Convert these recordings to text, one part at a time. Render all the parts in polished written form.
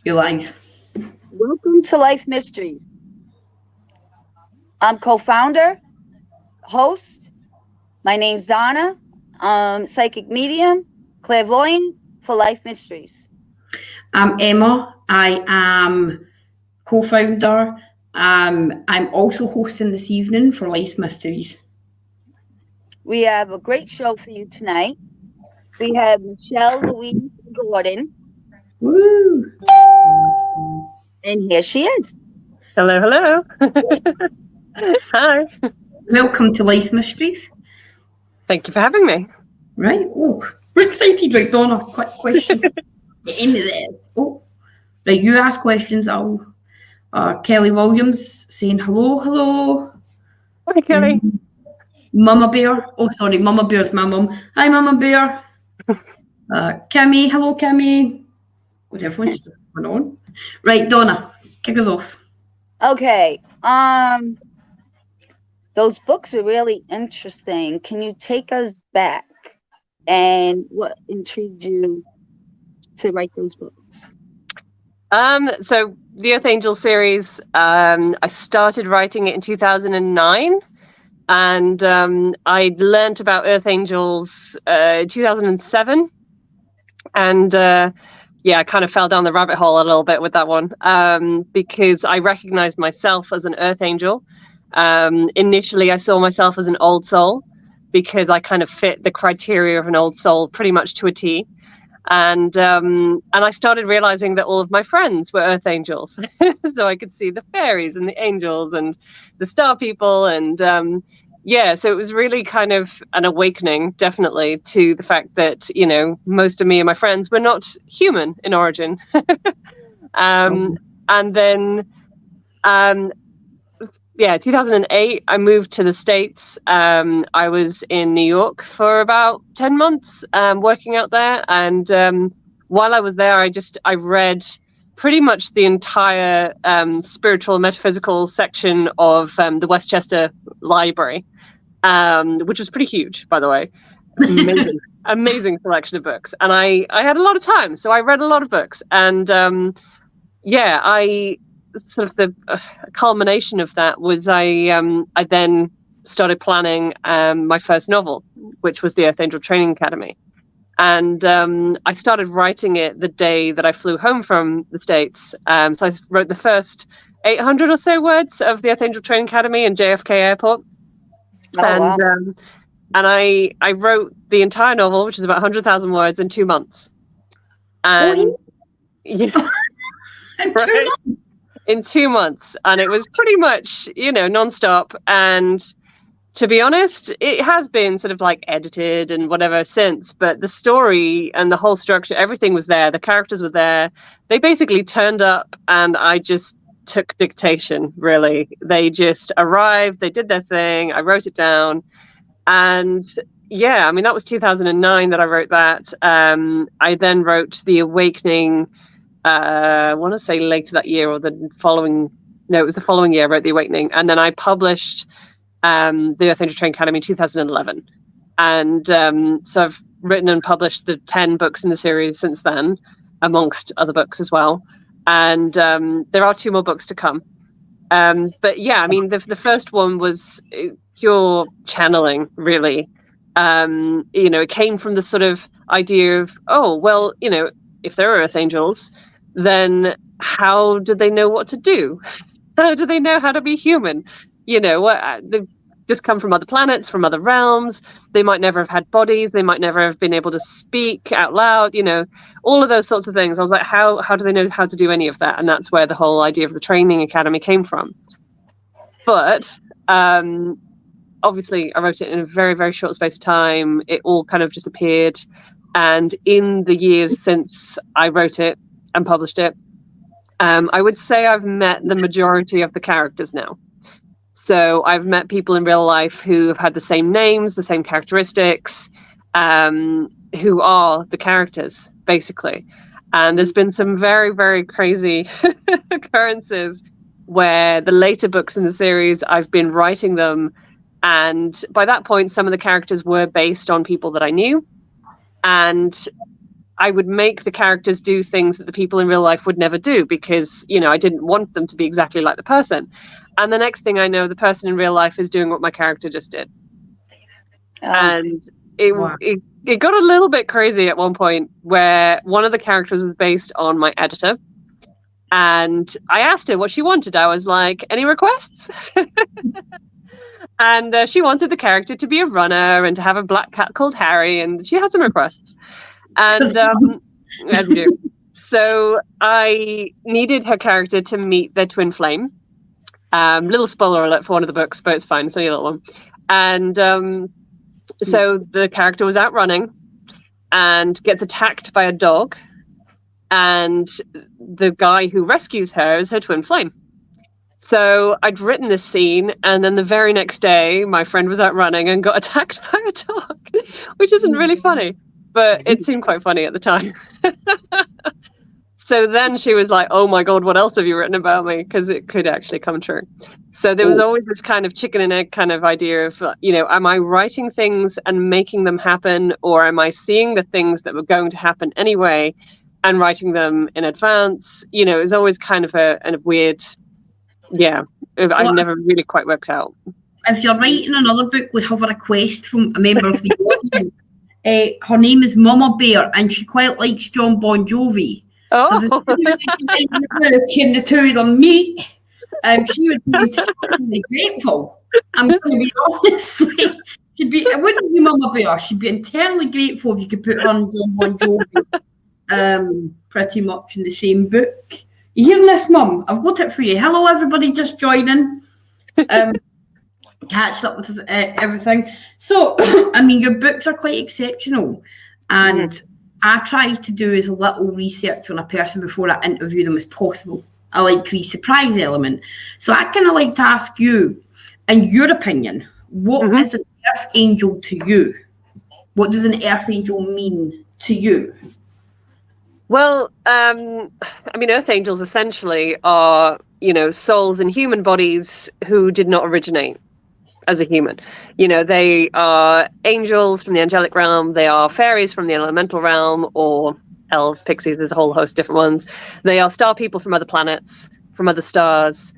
You're live. Welcome to Life Mysteries. I'm co-founder, host. My name's Donna. I'm psychic medium, clairvoyant for Life Mysteries. I'm Emma. I am co-founder. I'm also hosting this evening for Life Mysteries. We have a great show for you tonight. We have Michelle, Louise, and Gordon. Woo! And here she is. Hello, hello. Hi. Welcome to Life Mysteries. Thank you for having me. Right. Oh, we're excited. Right, Donna, quick question. Get into this. Oh, right, you ask questions. I'll. Kelly Williams saying hello. Hi, Kelly. Mama Bear. Oh, sorry, Mama Bear's my mum. Hi, Mama Bear. Kimmy. Hello, Kimmy. God, everyone's just going on. Right, Donna, kick us off. Okay. Those books were really interesting. Can you take us back and what intrigued you to write those books? So the Earth Angel series, I started writing it in 2009, and I learned about Earth Angels in 2007, and I kind of fell down the rabbit hole a little bit with that one, because I recognized myself as an Earth Angel. Initially, I saw myself as an old soul because I kind of fit the criteria of an old soul pretty much to a T. And I started realizing that all of my friends were Earth Angels. So I could see the fairies and the angels and the star people. And so it was really kind of an awakening, definitely, to the fact that, most of me and my friends were not human in origin. And then 2008, I moved to the States. I was in New York for about 10 months working out there. And while I was there, I read pretty much the entire spiritual and metaphysical section of the Westchester Library, which was pretty huge, by the way. Amazing selection of books. And I had a lot of time, so I read a lot of books. And sort of the culmination of that was I then started planning my first novel, which was the Earth Angel Training Academy. And I started writing it the day that I flew home from the States. So I wrote the first 800 or so words of the Earth Angel Training Academy in JFK Airport. Wow. And I wrote the entire novel, which is about 100,000 words, in 2 months. And right? In 2 months, and it was pretty much, nonstop. And to be honest, it has been sort of like edited and whatever since, but the story and the whole structure, everything was there. The characters were there. They basically turned up and I just took dictation, really. They just arrived, they did their thing, I wrote it down. And that was 2009 that I wrote that. I then wrote The Awakening, I want to say later that year or the following. No, it was the following year I wrote The Awakening. And then I published the Earth Angel Training Academy in 2011. And so I've written and published the 10 books in the series since then, amongst other books as well. And there are 2 more books to come. But the first one was pure channeling, really. It came from the sort of idea of, if there are Earth Angels, then how do they know what to do? How do they know how to be human? They've just come from other planets, from other realms. They might never have had bodies. They might never have been able to speak out loud, all of those sorts of things. I was like, how do they know how to do any of that? And that's where the whole idea of the training academy came from. But obviously, I wrote it in a very, very short space of time. It all kind of just appeared. And in the years since I wrote it and published it, I would say I've met the majority of the characters now. So I've met people in real life who have had the same names, the same characteristics, who are the characters, basically. And there's been some very, very crazy occurrences where the later books in the series, I've been writing them. And by that point, some of the characters were based on people that I knew. And I would make the characters do things that the people in real life would never do because, I didn't want them to be exactly like the person. And the next thing I know, the person in real life is doing what my character just did. And it got a little bit crazy at one point where one of the characters was based on my editor. And I asked her what she wanted. I was like, any requests? And she wanted the character to be a runner and to have a black cat called Harry. And she had some requests. And as you do. So I needed her character to meet their twin flame. Little spoiler alert for one of the books, but it's fine. It's only a little one. And so the character was out running and gets attacked by a dog. And the guy who rescues her is her twin flame. So I'd written this scene, and then the very next day, my friend was out running and got attacked by a dog, which isn't really funny, but it seemed quite funny at the time. So then she was like, oh my God, what else have you written about me? Because it could actually come true. So there was always this kind of chicken and egg kind of idea of, am I writing things and making them happen, or am I seeing the things that were going to happen anyway and writing them in advance? It was always kind of a weird, I've never really quite worked out. If you're writing another book, we have a request from a member of the audience. Her name is Mama Bear, and she quite likes John Bon Jovi. Oh, so can the two of them meet? She would be entirely grateful. I'm going to be honest. It wouldn't be Mama Bear. She'd be entirely grateful if you could put her and John Bon Jovi pretty much in the same book. You hearing this, Mum? I've got it for you. Hello, everybody, just joining. Catched up with everything. So, your books are quite exceptional, and I try to do as little research on a person before I interview them as possible. I like the surprise element. So I kind of like to ask you, in your opinion, what is an earth angel to you? What does an earth angel mean to you? Well, earth angels essentially are, souls in human bodies who did not originate as a human. They are angels from the angelic realm. They are fairies from the elemental realm, or elves, pixies. There's a whole host of different ones. They are star people from other planets, from other stars,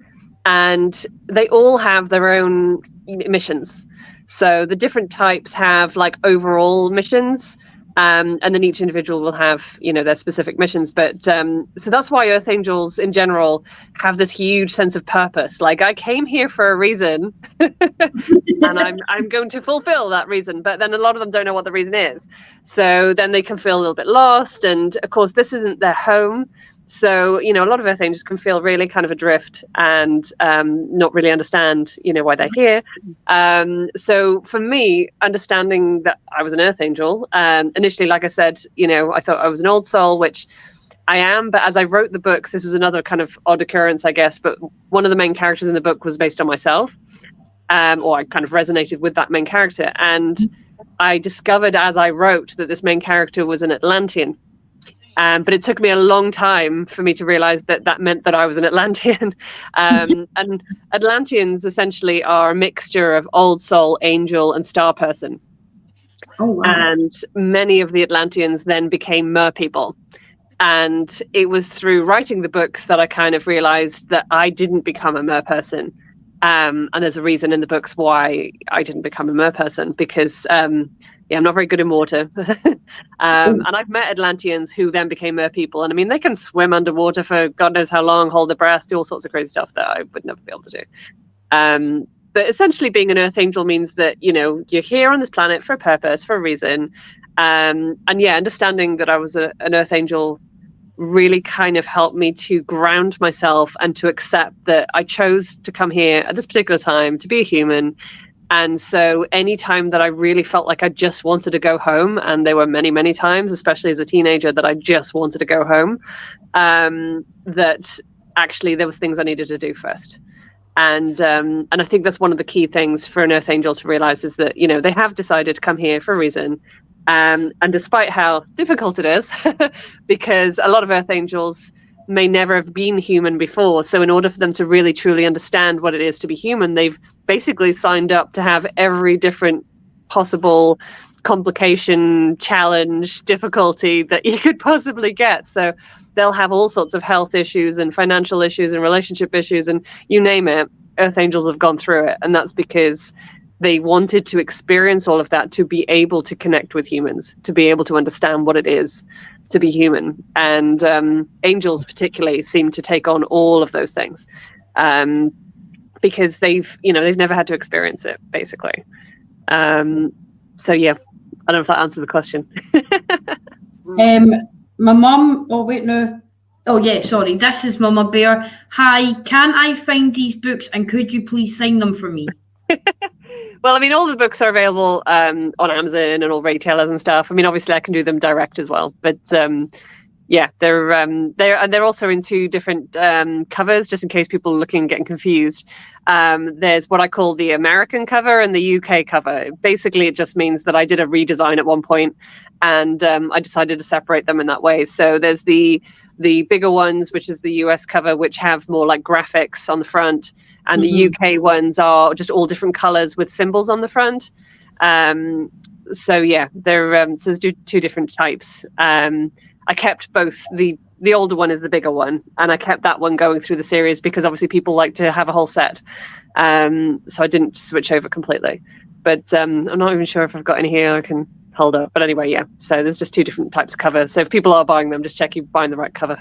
and they all have their own missions. So the different types have like overall missions. And then each individual will have, their specific missions. But so that's why Earth Angels in general have this huge sense of purpose. Like, I came here for a reason, and I'm going to fulfill that reason. But then a lot of them don't know what the reason is. So then they can feel a little bit lost. And of course, this isn't their home. So, a lot of Earth Angels can feel really kind of adrift and not really understand, why they're here. So for me, understanding that I was an Earth Angel, initially, like I said, I thought I was an old soul, which I am. But as I wrote the books, this was another kind of odd occurrence, I guess. But one of the main characters in the book was based on myself, or I kind of resonated with that main character. And I discovered as I wrote that this main character was an Atlantean. But it took me a long time for me to realize that meant that I was an Atlantean. And Atlanteans essentially are a mixture of old soul, angel, and star person. Oh, wow. And many of the Atlanteans then became mer people. And it was through writing the books that I kind of realized that I didn't become a mer person. And there's a reason in the books why I didn't become a mer person, because I'm not very good in water. And I've met Atlanteans who then became mer people. And they can swim underwater for God knows how long, hold their breath, do all sorts of crazy stuff that I would never be able to do. But essentially being an Earth Angel means that, you're here on this planet for a purpose, for a reason. Understanding that I was an Earth Angel really kind of helped me to ground myself and to accept that I chose to come here at this particular time to be a human. And so anytime that I really felt like I just wanted to go home, and there were many, many times, especially as a teenager, that I just wanted to go home, that actually there was things I needed to do first. And I think that's one of the key things for an Earth Angel to realize is that, they have decided to come here for a reason. And despite how difficult it is, because a lot of Earth Angels may never have been human before. So in order for them to really truly understand what it is to be human, they've basically signed up to have every different possible complication, challenge, difficulty that you could possibly get. So they'll have all sorts of health issues and financial issues and relationship issues, and you name it. Earth angels have gone through it, and that's because they wanted to experience all of that to be able to connect with humans, to be able to understand what it is to be human. And angels particularly seem to take on all of those things, because they've never had to experience it, basically. So yeah, I don't know if that answered the question. My mum, oh wait, no. Oh yeah, sorry, this is Mama Bear. Hi, can I find these books and could you please sign them for me? Well, I mean, all the books are available on Amazon and all retailers and stuff. I mean, obviously I can do them direct as well, but yeah, they're also in 2 different covers, just in case people are looking and getting confused. There's what I call the American cover and the UK cover. Basically, it just means that I did a redesign at one point, and I decided to separate them in that way. So there's the bigger ones, which is the US cover, which have more like graphics on the front, and the UK ones are just all different colors with symbols on the front. So yeah, they're so there's 2 different types. I kept both. The older one is the bigger one, and I kept that one going through the series because obviously people like to have a whole set. So I didn't switch over completely. But I'm not even sure if I've got any here I can hold up. But anyway, yeah. So there's just 2 different types of cover. So if people are buying them, just check you're buying the right cover.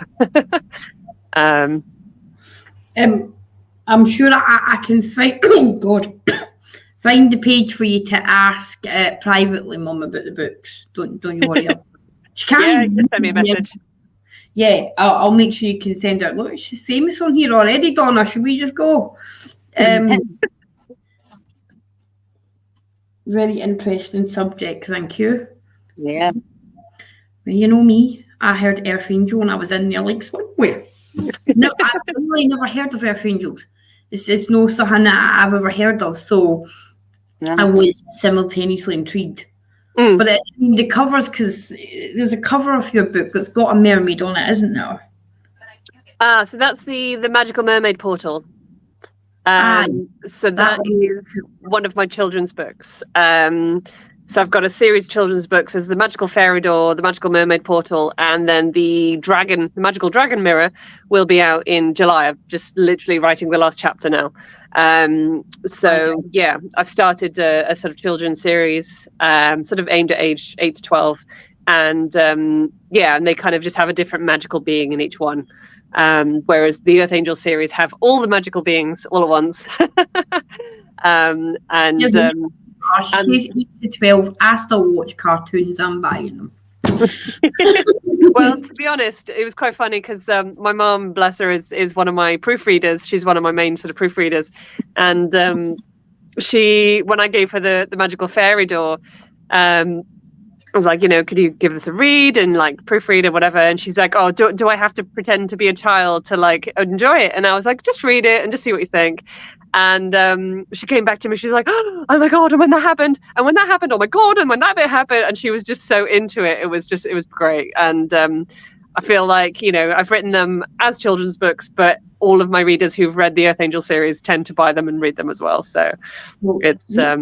I'm sure I can find. Oh God, find the page for you to ask privately, Mum, about the books. Don't you worry. She can't just send me a message. Yeah, I'll make sure you can send her. Look, she's famous on here already, Donna. Should we just go? Very interesting subject, thank you. Yeah. Well, you know me, I heard Earth Angel and I was in there like somewhere. No, I've really never heard of Earth Angels. It's no something that I've ever heard of, so I was simultaneously intrigued. But the covers, because there's a cover of your book that's got a mermaid on it, isn't there? So that's the Magical Mermaid Portal. So that is one of my children's books. So I've got a series of children's books. There's the Magical Fairy Door, the Magical Mermaid Portal, and then the Magical Dragon Mirror will be out in July. I'm just literally writing the last chapter now. So yeah, I've started a sort of children's series, sort of aimed at age 8 to 12, and and they kind of just have a different magical being in each one. Whereas the Earth Angel series have all the magical beings all at once. She's 8 to 12. I still watch cartoons. I'm buying them. Well, to be honest, it was quite funny because my mom, bless her, is one of my proofreaders. She's one of my main sort of proofreaders, and when I gave her the Magical Fairy Door, I was like, could you give this a read and like proofread or whatever? And she's like, oh, do I have to pretend to be a child to like enjoy it? And I was like, just read it and just see what you think. And she came back to me. She's like, oh my God, and when that happened, oh my God, and when that bit happened, and she was just so into it. It was great. And I feel like, I've written them as children's books, but all of my readers who've read the Earth Angel series tend to buy them and read them as well. So it's a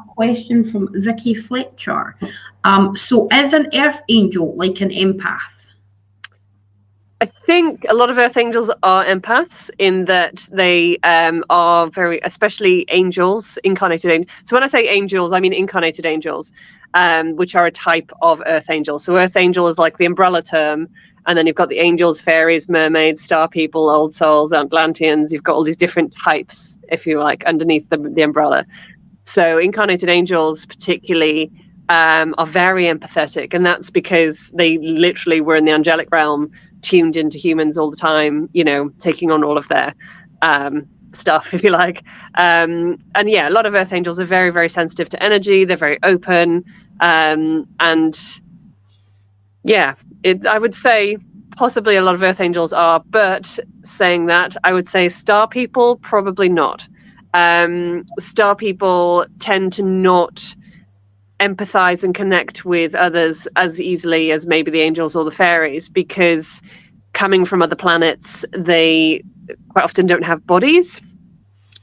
question from Vicky Fletcher. So is an Earth Angel like an empath? I think a lot of Earth Angels are empaths in that they are very, especially angels, incarnated angels. So when I say angels, I mean incarnated angels, which are a type of Earth Angel. So Earth Angel is like the umbrella term. And then you've got the angels, fairies, mermaids, star people, old souls, Atlanteans. You've got all these different types, if you like, underneath the umbrella. So incarnated angels particularly are very empathetic. And that's because they literally were in the angelic realm, tuned into humans all the time, taking on all of their stuff, if you like. And yeah, a lot of Earth Angels are very, very sensitive to energy. They're very open. And yeah, I would say possibly a lot of Earth Angels are, but saying that, I would say star people, probably not. Star people tend to not empathize and connect with others as easily as maybe the angels or the fairies, because coming from other planets, they quite often don't have bodies.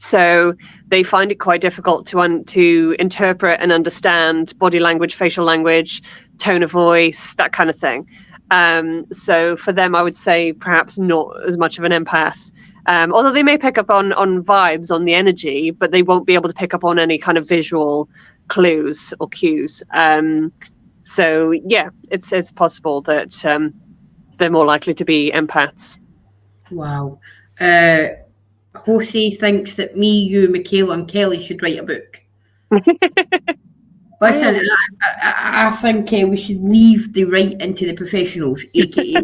So they find it quite difficult to interpret and understand body language, facial language, tone of voice, that kind of thing. So for them, I would say perhaps not as much of an empath. Although they may pick up on vibes, on the energy, but they won't be able to pick up on any kind of visual clues or cues. So yeah, it's possible that they're more likely to be empaths. Wow. Jose thinks that me, you, Michaela, and Kelly should write a book. Listen, I think we should leave the writing to the professionals, aka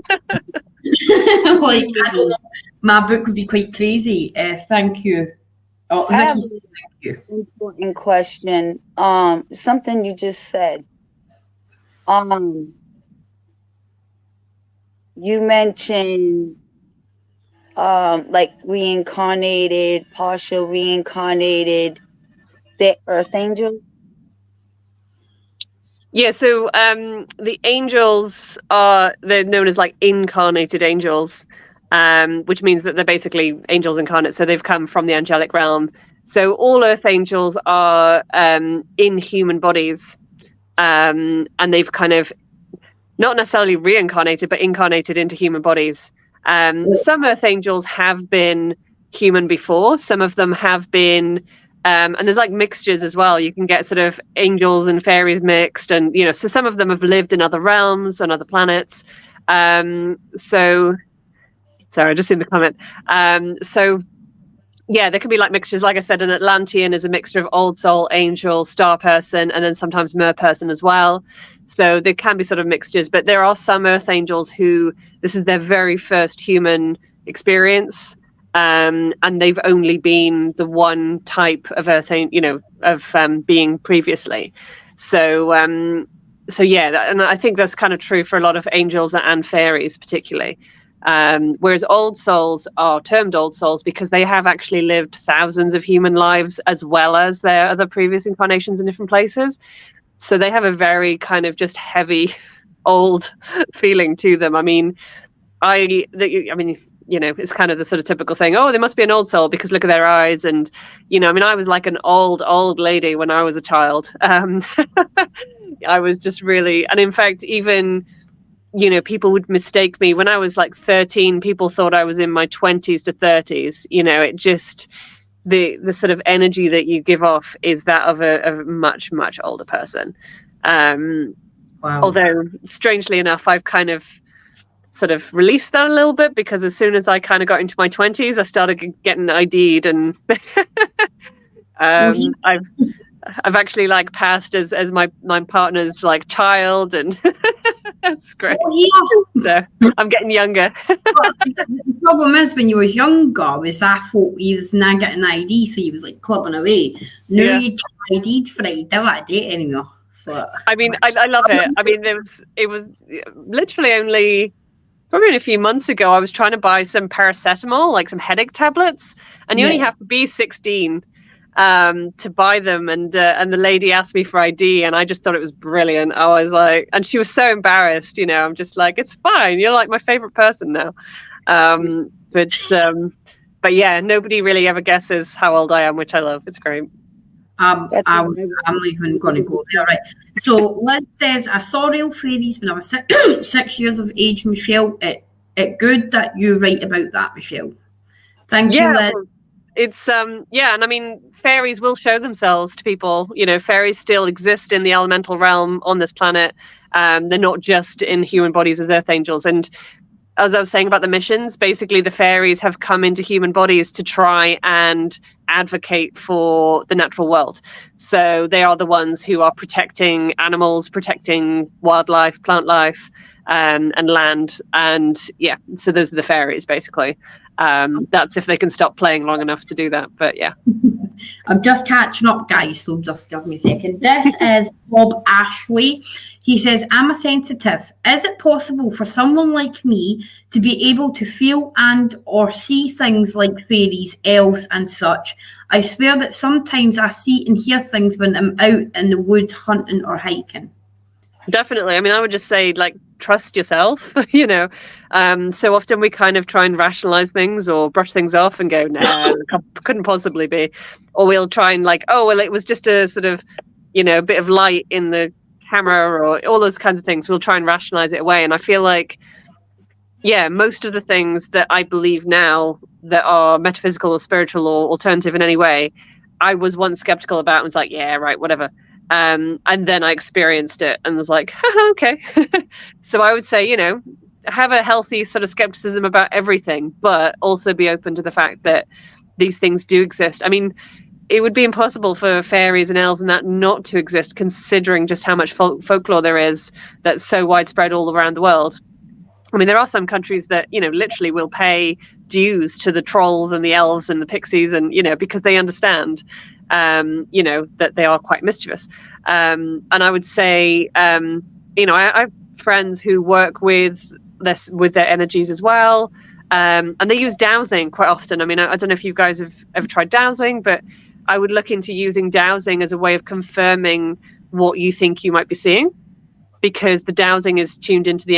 like, I don't know, my book would be quite crazy. Thank you. Oh, Vicky, thank you. Important question. Something you just said. You mentioned like reincarnated, partial reincarnated, the earth angel. Yeah, so the angels they're known as like incarnated angels, which means that they're basically angels incarnate. So they've come from the angelic realm. So all earth angels are in human bodies, and they've kind of not necessarily reincarnated, but incarnated into human bodies. Some earth angels have been human before. Some of them have been, and there's like mixtures as well. You can get sort of angels and fairies mixed, and so some of them have lived in other realms and other planets. So, sorry, I just seen the comment. So, yeah, there can be like mixtures. Like I said, an Atlantean is a mixture of old soul, angel, star person, and then sometimes mer person as well. So there can be sort of mixtures, but there are some earth angels who this is their very first human experience, and they've only been the one type of earth, being previously. So yeah, and I think that's kind of true for a lot of angels and fairies, particularly. Whereas old souls are termed old souls because they have actually lived thousands of human lives as well as their other previous incarnations in different places. So they have a very kind of just heavy, old feeling to them. I mean, it's kind of the sort of typical thing. Oh, they must be an old soul because look at their eyes. And, I was like an old lady when I was a child. I was just really, and in fact, even, people would mistake me when I was like 13. People thought I was in my 20s to 30s. It just, the sort of energy that you give off is that of a much, much older person. Wow. Although, strangely enough, I've kind of sort of released that a little bit because as soon as I kind of got into my 20s, I started getting ID'd, and I've actually like passed as my partner's like child, and that's great. Oh, yeah. So I'm getting younger. The problem is when you was younger was I thought he was not getting ID, so he was like clubbing away. Now you get ID'd for it, you don't want to date anymore. So I mean, I love it. I mean, it was literally probably a few months ago. I was trying to buy some paracetamol, like some headache tablets, and you only have to be 16 to buy them, and the lady asked me for ID, and I just thought it was brilliant. I was like, and she was so embarrassed, I'm just like, it's fine, you're like my favorite person now. But yeah, nobody really ever guesses how old I am, which I love. It's great. I'm not even going to go there, right? So Liz says, I saw real fairies when I was 6 years of age, Michelle. It good that you write about that, Michelle. Thank you, Liz. It's and I mean, fairies will show themselves to people. Fairies still exist in the elemental realm on this planet. They're not just in human bodies as earth angels. And as I was saying about the missions, basically the fairies have come into human bodies to try and advocate for the natural world. So they are the ones who are protecting animals, protecting wildlife, plant life, and land. And yeah, so those are the fairies basically. That's if they can stop playing long enough to do that. But yeah. I'm just catching up, guys, so just give me a second. This is Bob Ashley. He says, I'm a sensitive. Is it possible for someone like me to be able to feel and or see things like fairies, elves and such? I swear that sometimes I see and hear things when I'm out in the woods hunting or hiking. Definitely. I mean, I would just say, like, trust yourself. You know, so often we kind of try and rationalize things or brush things off and go, nah, couldn't possibly be. Or we'll try and like, oh, well, it was just a sort of, you know, a bit of light in the camera or all those kinds of things. We'll try and rationalize it away. And I feel like, yeah, most of the things that I believe now that are metaphysical or spiritual or alternative in any way, I was once skeptical about and was like, yeah, right, whatever. And then I experienced it and was like, okay. So I would say, you know, have a healthy sort of skepticism about everything, but also be open to the fact that these things do exist. I mean, it would be impossible for fairies and elves and that not to exist, considering just how much folklore there is that's so widespread all around the world. I mean, there are some countries that, you know, literally will pay dues to the trolls and the elves and the pixies and, you know, because they understand, you know, that they are quite mischievous. And I would say, you know, I have friends who work with this, with their energies as well. And they use dowsing quite often. I mean, I don't know if you guys have ever tried dowsing, but I would look into using dowsing as a way of confirming what you think you might be seeing, because the dowsing is tuned into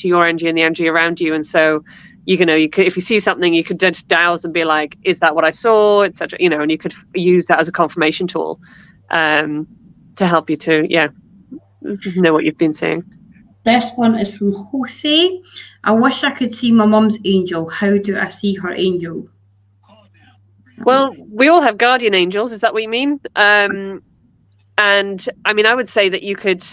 your energy and the energy around you. And so, you know, you could, if you see something, you could just douse and be like, is that what I saw, etc. You know, and you could use that as a confirmation tool to help you to, yeah, know what you've been seeing. This one is from Jose. I wish I could see my mum's angel. How do I see her angel? Well, we all have guardian angels. Is that what you mean? And I mean, I would say that you could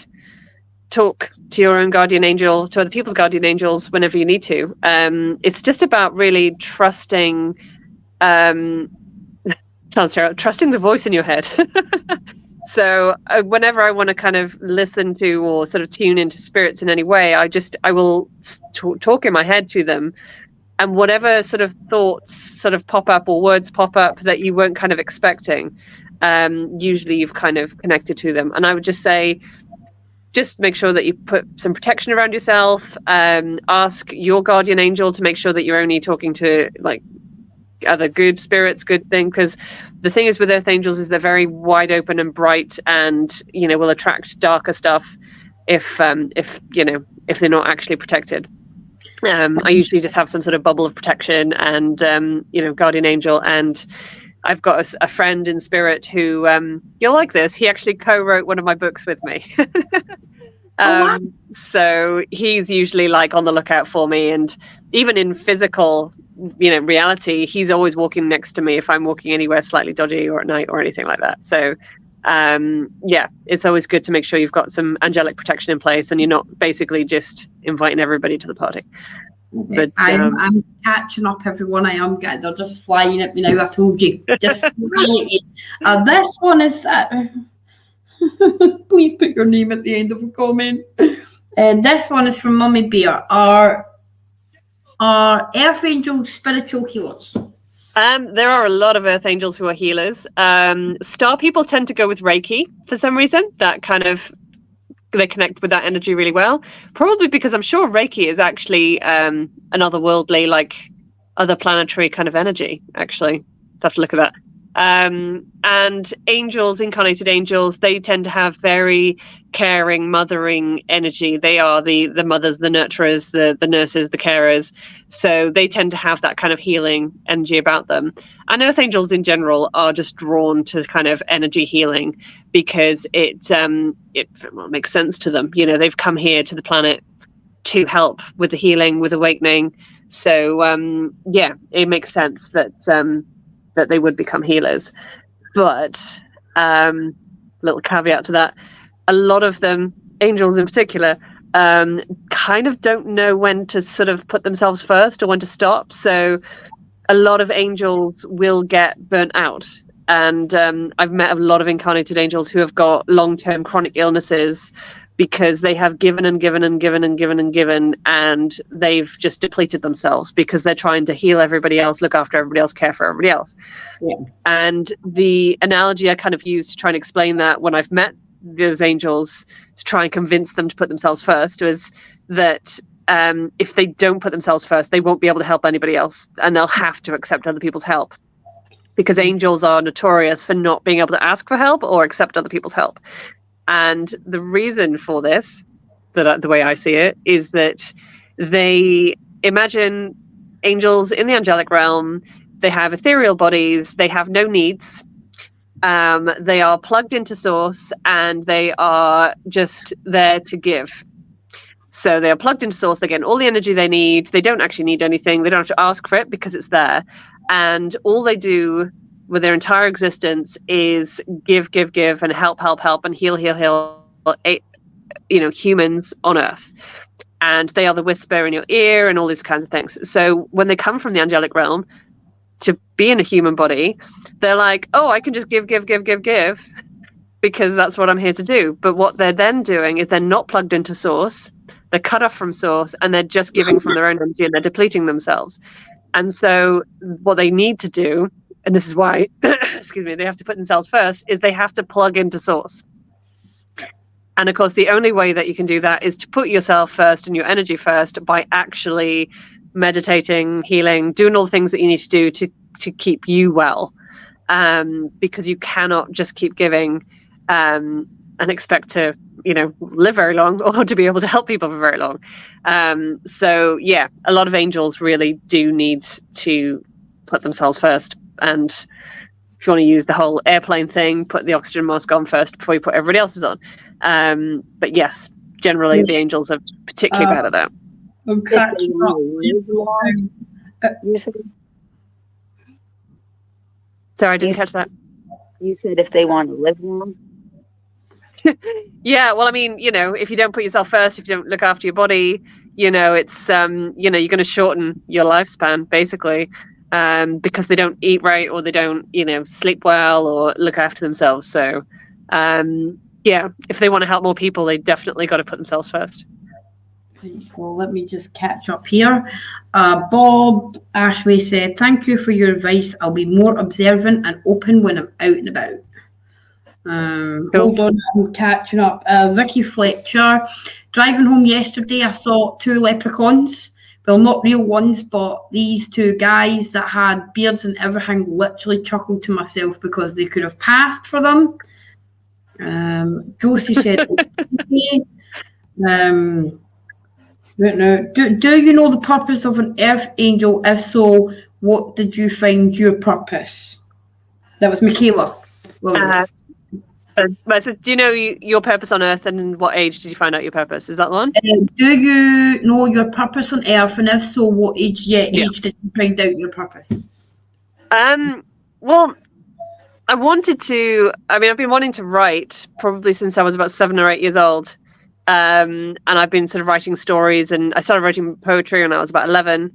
talk to your own guardian angel, to other people's guardian angels whenever you need to. It's just about really trusting, sounds terrible, trusting the voice in your head. So whenever I want to kind of listen to or sort of tune into spirits in any way, I will talk in my head to them. And whatever sort of thoughts sort of pop up or words pop up that you weren't kind of expecting, usually you've kind of connected to them. And I would just say, just make sure that you put some protection around yourself. Ask your guardian angel to make sure that you're only talking to like other good spirits, good thing. Because the thing is with earth angels is they're very wide open and bright, and you know, will attract darker stuff if you know, if they're not actually protected. I usually just have some sort of bubble of protection and you know, guardian angel. And I've got a friend in spirit who you'll like this. He actually co-wrote one of my books with me. Wow. So he's usually like on the lookout for me, and even in physical, you know, reality, he's always walking next to me if I'm walking anywhere slightly dodgy or at night or anything like that. So yeah, it's always good to make sure you've got some angelic protection in place and you're not basically just inviting everybody to the party. But I'm catching up, everyone. I am getting, they're just flying at me now. I told you, just flying at me. This one is please put your name at the end of a comment. This one is from Mummy Bear. Are earth angels spiritual healers? There are a lot of earth angels who are healers. Star people tend to go with Reiki for some reason. That kind of, they connect with that energy really well. Probably because I'm sure Reiki is actually an otherworldly, like other planetary kind of energy, actually. I'd have to look at that. And angels, incarnated angels, they tend to have very caring, mothering energy. They are the mothers, the nurturers, the nurses, the carers. So they tend to have that kind of healing energy about them. And earth angels in general are just drawn to kind of energy healing because it makes sense to them. You know, they've come here to the planet to help with the healing, with awakening. So yeah, it makes sense that that they would become healers. But little caveat to that, a lot of them, angels in particular, kind of don't know when to sort of put themselves first or when to stop. So a lot of angels will get burnt out. And I've met a lot of incarnated angels who have got long-term chronic illnesses because they have given and given and given and given and given, and they've just depleted themselves because they're trying to heal everybody else, look after everybody else, care for everybody else. Yeah. And the analogy I kind of use to try and explain that when I've met those angels to try and convince them to put themselves first was that if they don't put themselves first, they won't be able to help anybody else, and they'll have to accept other people's help. Because angels are notorious for not being able to ask for help or accept other people's help. And the reason for this the way I see it, is that they imagine angels in the angelic realm. They have ethereal bodies. They have no needs. They are plugged into source, and they are just there to give. So they are plugged into source. They get all the energy they need. They don't actually need anything. They don't have to ask for it because it's there. And all they do with their entire existence is give, and help, and heal, humans on Earth. And they are the whisper in your ear and all these kinds of things. So when they come from the angelic realm to be in a human body, they're like, oh, I can just give, because that's what I'm here to do. But what they're then doing is they're not plugged into source. They're cut off from source, and they're just giving from their own energy, and they're depleting themselves. And so what they need to do, and this is why, excuse me, they have to put themselves first, is they have to plug into source. And of course, the only way that you can do that is to put yourself first and your energy first by actually meditating, healing, doing all the things that you need to do to keep you well. Because you cannot just keep giving and expect to, live very long or to be able to help people for very long. So yeah, a lot of angels really do need to put themselves first. And if you want to use the whole airplane thing, put the oxygen mask on first before you put everybody else's on. But yes, generally the angels are particularly bad at that. Sorry, I didn't catch that. You said if they want to live long. Yeah, well, I mean, if you don't put yourself first, if you don't look after your body, it's you're going to shorten your lifespan basically, because they don't eat right, or they don't sleep well or look after themselves. So yeah, if they want to help more people, they definitely got to put themselves first. Well, let me just catch up here. Bob Ashway said, thank you for your advice. I'll be more observant and open when I'm out and about. Cool. Hold on, I'm catching up. Vicky Fletcher, driving home yesterday, I saw 2 leprechauns. Well, not real ones, but these 2 guys that had beards and everything. Literally chuckled to myself because they could have passed for them. Josie said, okay. Do you know the purpose of an earth angel? If so, what did you find your purpose? That was Michaela. So do you know your purpose on Earth, and what age did you find out your purpose? Is that the one? Do you know your purpose on Earth, and if so, what age? Age did you find out your purpose? Well, I wanted to. I mean, I've been wanting to write probably since I was about 7 or 8 years old. And I've been sort of writing stories, and I started writing poetry when I was about 11.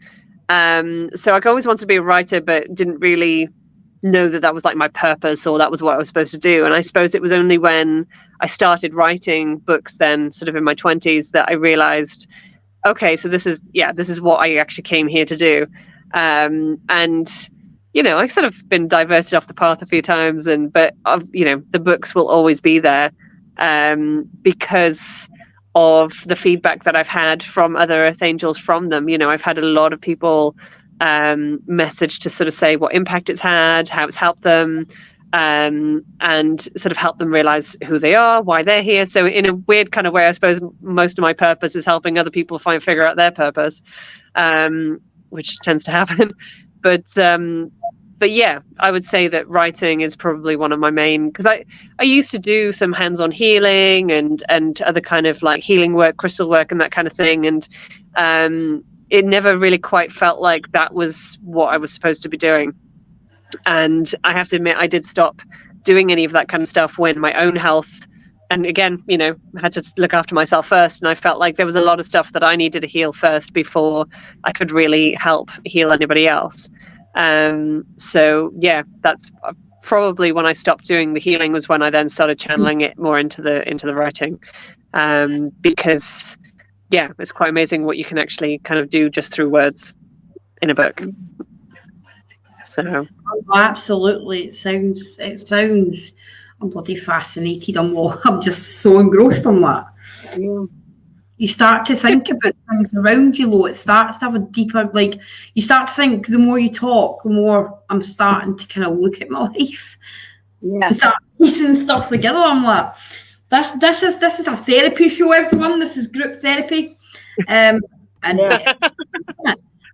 So I always wanted to be a writer, but didn't really know that was like my purpose, or that was what I was supposed to do. And I suppose it was only when I started writing books then, sort of in my 20s, that I realized, okay, so this is what I actually came here to do. And I sort of been diverted off the path a few times, but the books will always be there, because of the feedback that I've had from other Earth angels from them. I've had a lot of people message to sort of say what impact it's had, how it's helped them, and sort of help them realize who they are, why they're here. So in a weird kind of way, I suppose most of my purpose is helping other people figure out their purpose, which tends to happen. But yeah, I would say that writing is probably one of my main, because I used to do some hands-on healing and other kind of like healing work, crystal work and that kind of thing. And it never really quite felt like that was what I was supposed to be doing. And I have to admit, I did stop doing any of that kind of stuff when my own health, and again, I had to look after myself first. And I felt like there was a lot of stuff that I needed to heal first before I could really help heal anybody else. So yeah, that's probably when I stopped doing the healing, was when I then started channeling it more into the writing, because yeah, it's quite amazing what you can actually kind of do just through words in a book. So absolutely, it sounds I'm bloody fascinated. I'm just so engrossed on that. Yeah. You start to think about things around you, Lo. It starts to have a deeper, you start to think, the more you talk, the more I'm starting to kind of look at my life. Yeah. Start piecing stuff together. I'm like, This is a therapy show, everyone. This is group therapy. And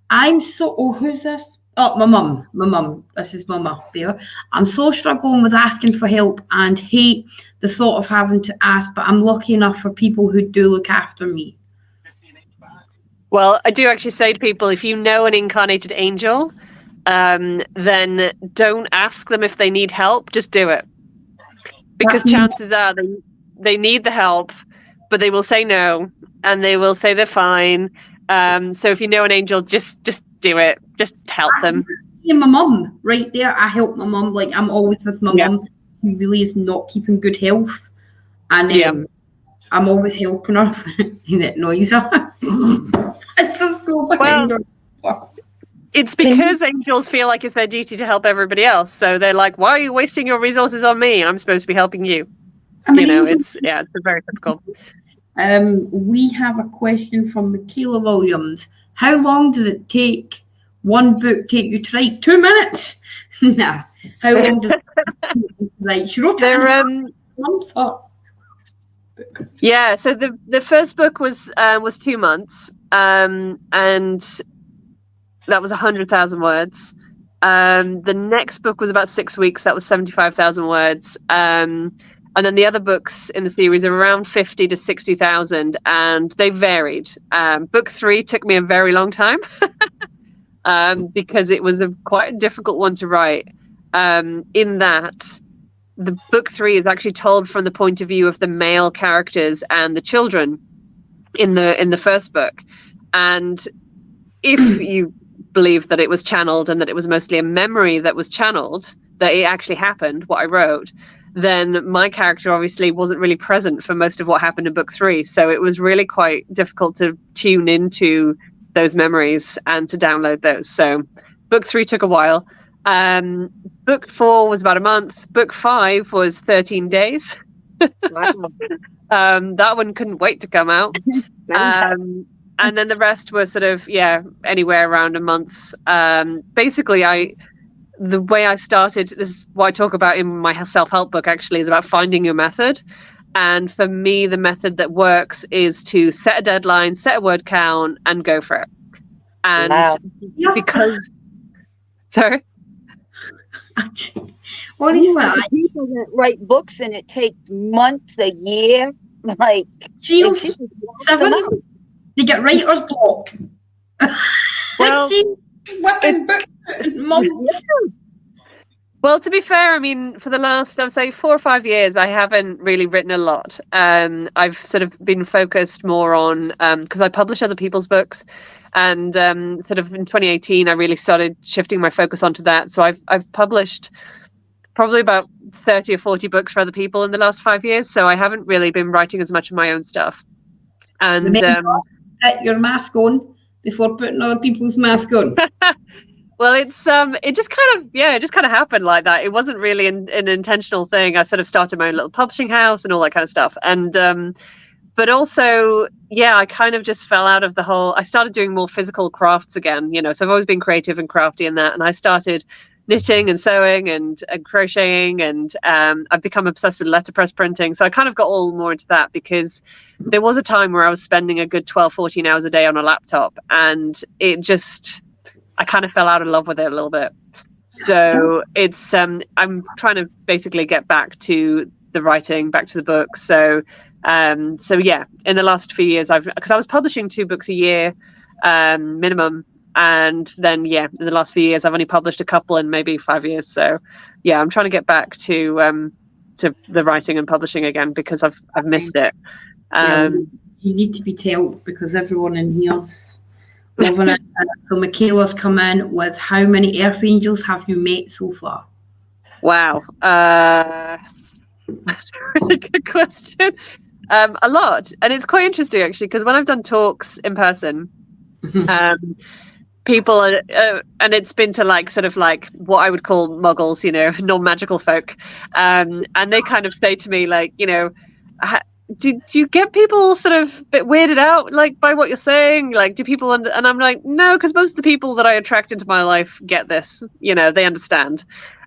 I'm so. Oh, who's this? Oh, my mum. This is Mama Bear. I'm so struggling with asking for help and hate the thought of having to ask, but I'm lucky enough for people who do look after me. Well, I do actually say to people, if you know an incarnated angel, then don't ask them if they need help. Just do it. Because chances are they need the help, but they will say no, and they will say they're fine. So if you know an angel, just do it. Just help them. And my mum, right there. I help my mum. Like, I'm always with my mum, who really is not keeping good health, and I'm always helping her. And it annoys her. It's just go behind her. It's because angels feel like it's their duty to help everybody else. So they're like, "Why are you wasting your resources on me? I'm supposed to be helping you." It's very typical. We have a question from Michaela Williams. How long does it take one book take you to write? 2 minutes? Nah. How long does it take you to write? She wrote it in months. Yeah, so the first book was 2 months, and that was 100,000 words. The next book was about 6 weeks. That was 75,000 words. And then the other books in the series are around 50 to 60,000, and they varied. Book 3 took me a very long time because it was quite a difficult one to write. In that, the book 3 is actually told from the point of view of the male characters and the children in the first book. And if you believe that it was channeled and that it was mostly a memory that was channeled, that it actually happened, what I wrote, then my character obviously wasn't really present for most of what happened in book 3. So it was really quite difficult to tune into those memories and to download those. So book 3 took a while. Book 4 was about a month. Book 5 was 13 days. Wow. That one couldn't wait to come out. And then the rest were sort of, anywhere around a month. Basically, the way I started, this is what I talk about in my self-help book, actually, is about finding your method. And for me, the method that works is to set a deadline, set a word count, and go for it. And because... Sorry? What is that? People that write books and it takes months, a year. Like, she's 7. They get writer's block. Well, she's whipping books in months. Well, to be fair, I mean, for the last, I would say 4 or 5 years, I haven't really written a lot. I've sort of been focused more on, because I publish other people's books, and sort of in 2018, I really started shifting my focus onto that. So I've published probably about 30 or 40 books for other people in the last 5 years. So I haven't really been writing as much of my own stuff. And put your mask on before putting other people's mask on. Well, it just kind of happened like that. It wasn't really an intentional thing. I sort of started my own little publishing house and all that kind of stuff. And but also, I kind of just fell out of the whole. I started doing more physical crafts again, so I've always been creative and crafty in that. And I started knitting and sewing and crocheting, and I've become obsessed with letterpress printing. So I kind of got all more into that because there was a time where I was spending a good 12, 14 hours a day on a laptop, and it just... I kind of fell out of love with it a little bit. So it's I'm trying to basically get back to the writing, back to the book. So in the last few years, because I was publishing 2 books a year minimum, and then in the last few years I've only published a couple in maybe 5 years. So I'm trying to get back to the writing and publishing again because I've missed it. You need to be told because everyone in here's loving it. So Michaela's come in with, how many earth angels have you met so far? Wow. That's a really good question. A lot. And it's quite interesting actually, because when I've done talks in person, people are, and it's been to like sort of like what I would call muggles, non-magical folk, and they kind of say to me like, do you get people sort of a bit weirded out like by what you're saying? Like, do people and I'm like, no, because most of the people that I attract into my life get this, they understand,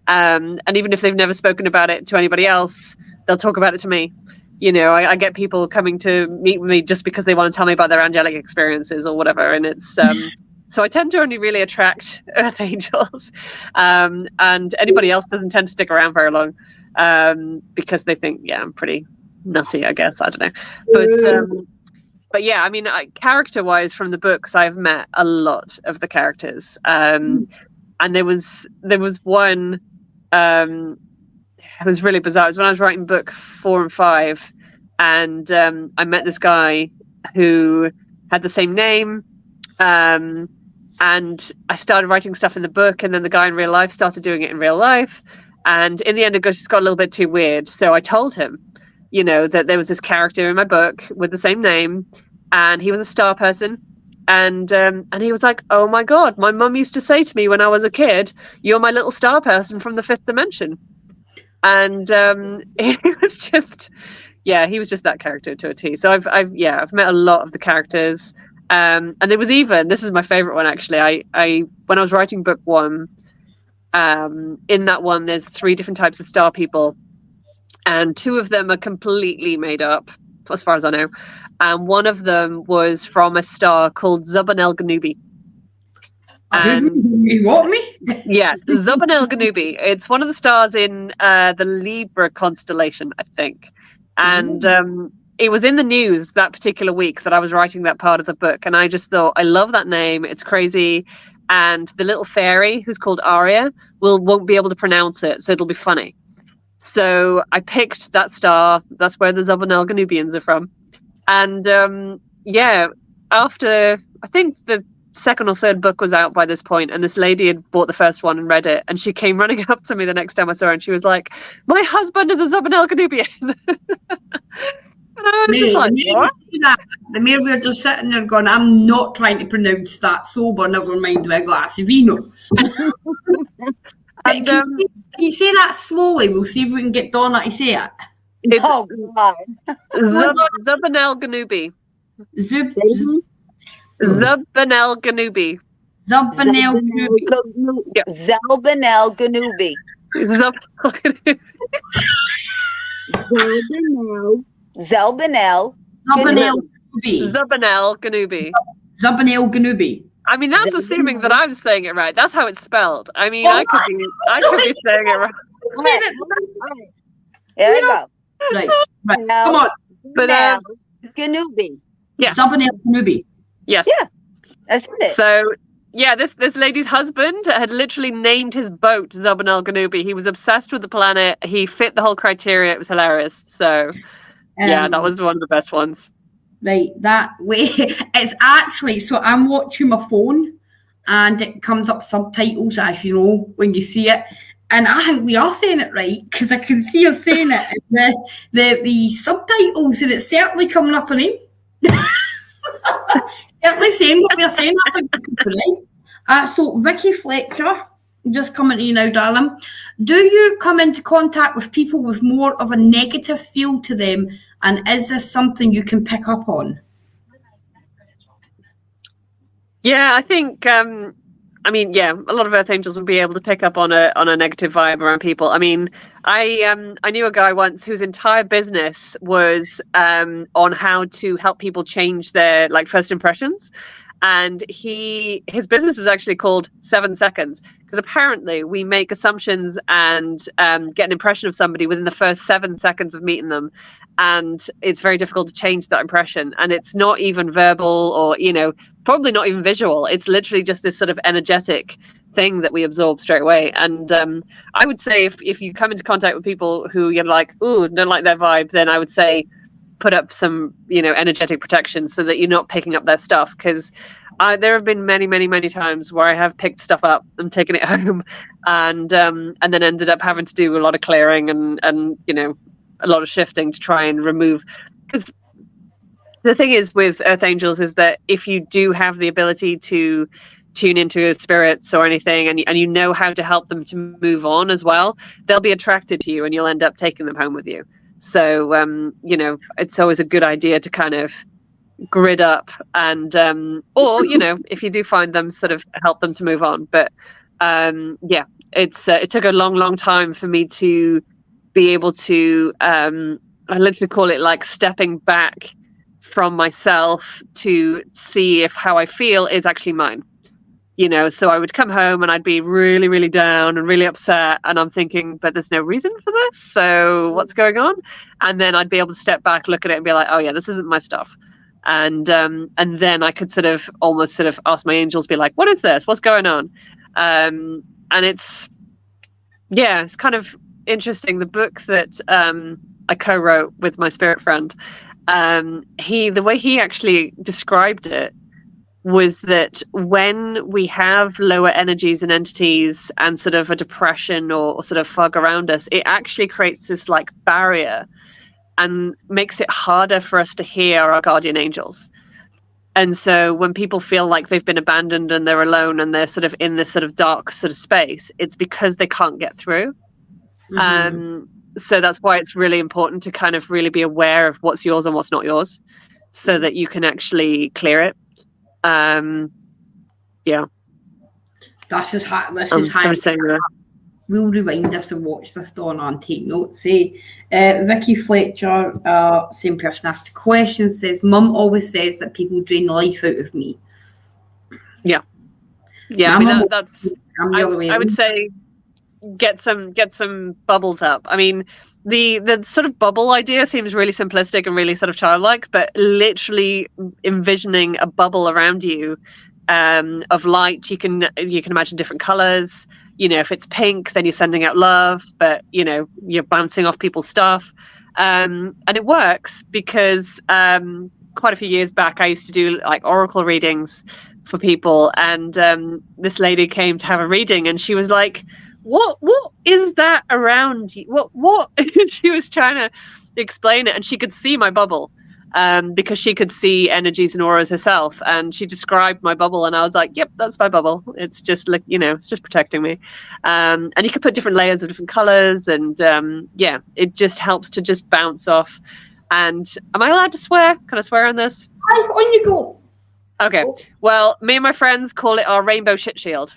and even if they've never spoken about it to anybody else, they'll talk about it to me. you know, I get people coming to meet with me just because they want to tell me about their angelic experiences or whatever, and it's so I tend to only really attract earth angels, and anybody else doesn't tend to stick around very long, because they think, yeah, I'm pretty nutty, I guess. I don't know, but yeah, I mean, character-wise from the books, I've met a lot of the characters, and there was one. It was really bizarre. It was when I was writing book 4 and 5, and I met this guy who had the same name, and I started writing stuff in the book, and then the guy in real life started doing it in real life, and in the end, it just got a little bit too weird. So I told him, you know, that there was this character in my book with the same name, and he was a star person. And he was like, "Oh my God, my mum used to say to me when I was a kid, you're my little star person from the 5th dimension." And it was just, yeah, he was just that character to a T. So I've met a lot of the characters. And there was even, this is my favorite one actually. I when I was writing book 1, in that one, there's 3 different types of star people, and 2 of them are completely made up, as far as I know. And one of them was from a star called Zubanel Ganubi. And You want me? yeah, Zubanel Ganubi. It's one of the stars in the Libra constellation, I think. And it was in the news that particular week that I was writing that part of the book. And I just thought, I love that name. It's crazy. And the little fairy, who's called Aria, won't be able to pronounce it. So it'll be funny. So I picked that star. That's where the Zubanel Ganubians are from. And yeah, after, I think the 2nd or 3rd book was out by this point, and this lady had bought the first one and read it, and she came running up to me the next time I saw her, and she was like, "My husband is a Zubanel Ganubian." And I was just like, what? The mere we're just sitting there going, I'm not trying to pronounce that sober, never mind with a glass of vino. And, can you say that slowly? We'll see if we can get Donna to say it. Oh God. Zubanel Ganubi. Zubanel Ganubi. Zubanel Ganubi. Yep. Zalbanel Ganubi. Zalbanel Ganubi. Zubanel Ganubi. Zubanel Ganubi. I mean, that's assuming that I'm saying it right. That's how it's spelled. I mean, I could be saying it right. There you go. Right. Come on. But Ganubi. Yeah. Zubanel Ganubi. Yes. Yeah. That's it. So yeah, this lady's husband had literally named his boat Zubanel Ganubi. He was obsessed with the planet. He fit the whole criteria. It was hilarious. So yeah, that was one of the best ones. Right, that way. It's actually, so I'm watching my phone and it comes up subtitles, as you know, when you see it. And I think we are saying it right, because I can see us saying it in the subtitles, and it's certainly coming up on him. Certainly saying what we're saying. I think right. So Vicky Fletcher, just coming to you now, darling. Do you come into contact with people with more of a negative feel to them, and is this something you can pick up on? Yeah, I think I mean, yeah, a lot of Earth Angels will be able to pick up on a negative vibe around people. I mean, I knew a guy once whose entire business was on how to help people change their first impressions. And his business was actually called 7 Seconds, because apparently we make assumptions and get an impression of somebody within the first 7 seconds of meeting them. And it's very difficult to change that impression. And it's not even verbal or, probably not even visual. It's literally just this sort of energetic thing that we absorb straight away. And I would say if you come into contact with people who you're like, ooh, don't like their vibe, then I would say put up some, energetic protection so that you're not picking up their stuff. Because there have been many, many, many times where I have picked stuff up and taken it home and then ended up having to do a lot of clearing and a lot of shifting to try and remove. Because the thing is with Earth Angels is that if you do have the ability to tune into spirits or anything and you know how to help them to move on as well, they'll be attracted to you and you'll end up taking them home with you. So, it's always a good idea to kind of grid up and, or, if you do find them, sort of help them to move on. But, it took a long, long time for me to be able to I literally call it like stepping back from myself to see if how I feel is actually mine. So I would come home and I'd be really, really down and really upset. And I'm thinking, but there's no reason for this. So what's going on? And then I'd be able to step back, look at it and be like, oh yeah, this isn't my stuff. And then I could almost ask my angels, be like, what is this? What's going on? And it's kind of interesting. The book that I co-wrote with my spirit friend, the way he actually described it was that when we have lower energies and entities and sort of a depression or sort of fog around us, it actually creates this like barrier and makes it harder for us to hear our guardian angels. And so when people feel like they've been abandoned and they're alone and they're sort of in this sort of dark sort of space, it's because they can't get through. So that's why it's really important to kind of really be aware of what's yours and what's not yours, so that you can actually clear it. This is how we'll rewind this and watch this, Donna, and take notes. Vicky Fletcher, same person asked a question, says, Mum always says that people drain the life out of me. I mean, that's I would say get some bubbles up. I mean, the sort of bubble idea seems really simplistic and really sort of childlike, but literally envisioning a bubble around you of light, you can imagine different colors. If it's pink, then you're sending out love, but you're bouncing off people's stuff, and it works because quite a few years back I used to do like oracle readings for people, and this lady came to have a reading and she was like, what is that around you? What she was trying to explain it, and she could see my bubble because she could see energies and auras herself, and she described my bubble and I was like, yep, that's my bubble. It's just like, it's just protecting me. And you could put different layers of different colors, and it just helps to just bounce off. And am I allowed to swear? Can I swear on this? On you go. Okay, well, me and my friends call it our rainbow shit shield.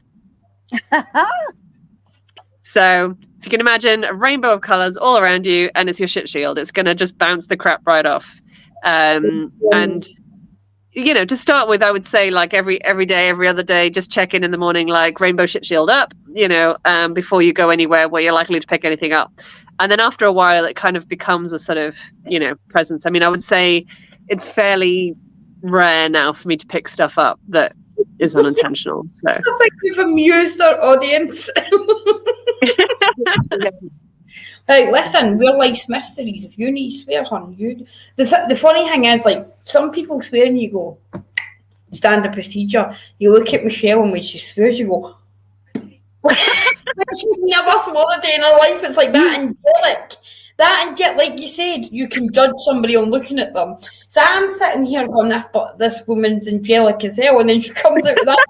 So if you can imagine a rainbow of colors all around you and it's your shit shield, it's going to just bounce the crap right off. And, to start with, I would say like every day, every other day, just check in the morning, like rainbow shit shield up, before you go anywhere where you're likely to pick anything up. And then after a while, it kind of becomes a sort of, presence. I mean, I would say it's fairly rare now for me to pick stuff up that is unintentional. So I think we've amused our audience. Hey, listen, we're life's mysteries. If you need to swear, hon, the funny thing is, like, some people swear and you go, standard procedure. You look at Michelle and when she swears, you go, she's never sworn a day in her life. It's like that angelic. Like you said, you can judge somebody on looking at them. So I'm sitting here going, this woman's angelic as hell, and then she comes out with that.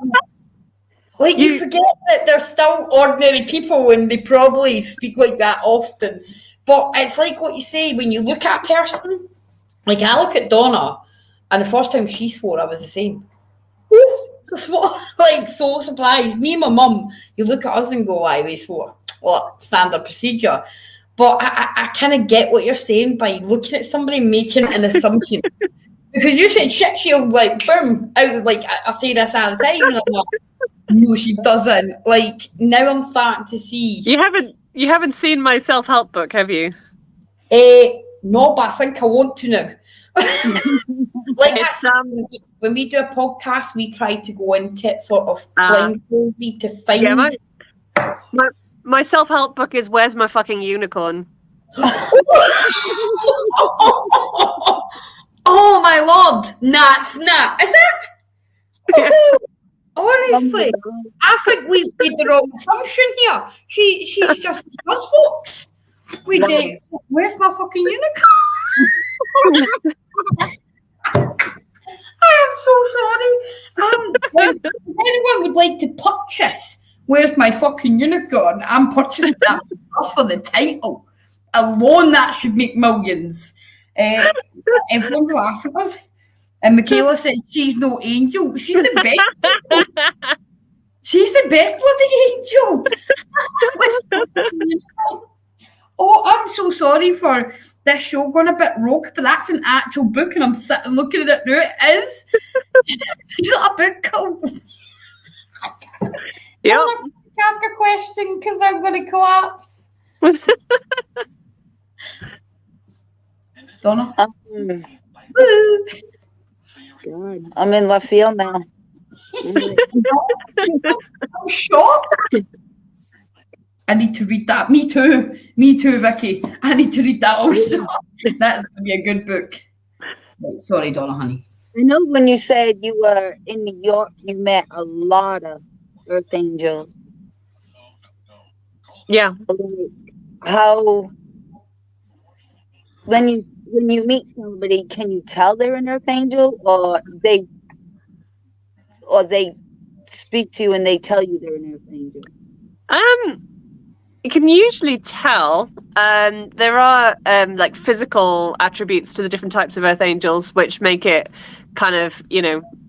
Like, you forget that they're still ordinary people and they probably speak like that often. But it's like what you say, when you look at a person, like I look at Donna, and the first time she swore, I was the same. Ooh, like, so surprised. Me and my mum, you look at us and go, why they swore? Well, standard procedure. But I kind of get what you're saying by looking at somebody making an assumption. Because you said shit shield, like, boom, out, like, I say this all the time, and I'm like, no, she doesn't. Like, now I'm starting to see. You haven't seen my self-help book, have you? No, but I think I want to now. Like, when we do a podcast, we try to go into it sort of blindfolded to find. Yeah, my self-help book is Where's My Fucking Unicorn? Oh my lord, snap. Is it? Yeah. Honestly, I think we've made the wrong assumption here. She's just us folks. We did. Where's my fucking unicorn? I am so sorry. If anyone would like to purchase Where's My Fucking Unicorn, I'm purchasing that just for the title alone. That should make millions. Everyone's laughing at us. And Michaela said she's no angel. She's the best. She's the best bloody angel. Oh, I'm so sorry for this show going a bit rogue, but that's an actual book, and I'm sitting looking at it now. It is. It's not a book called. Yeah. Ask a question because I'm going to collapse. Donna. God, I'm in left field now. I'm shocked. I need to read that. Me too, Vicky. I need to read that also. That's going to be a good book. Right, sorry, Donna, honey. I know when you said you were in New York, you met a lot of Earth Angels. Yeah. How when you meet somebody, can you tell they're an Earth Angel, or they speak to you and they tell you they're an Earth Angel? You can usually tell. There are like physical attributes to the different types of Earth Angels, which make it kind of,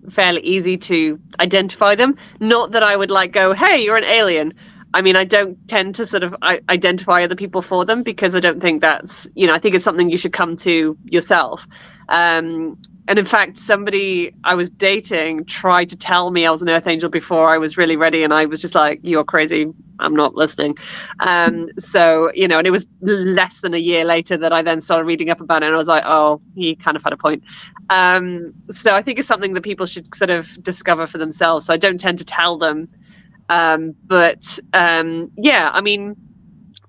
fairly easy to identify them. Not that I would like go, hey, you're an alien. I mean, I don't tend to sort of identify other people for them, because I don't think that's, I think it's something you should come to yourself. And in fact, somebody I was dating tried to tell me I was an Earth Angel before I was really ready. And I was just like, you're crazy. I'm not listening. So, and it was less than a year later that I then started reading up about it. And I was like, oh, he kind of had a point. So I think it's something that people should sort of discover for themselves. So I don't tend to tell them. But yeah, I mean,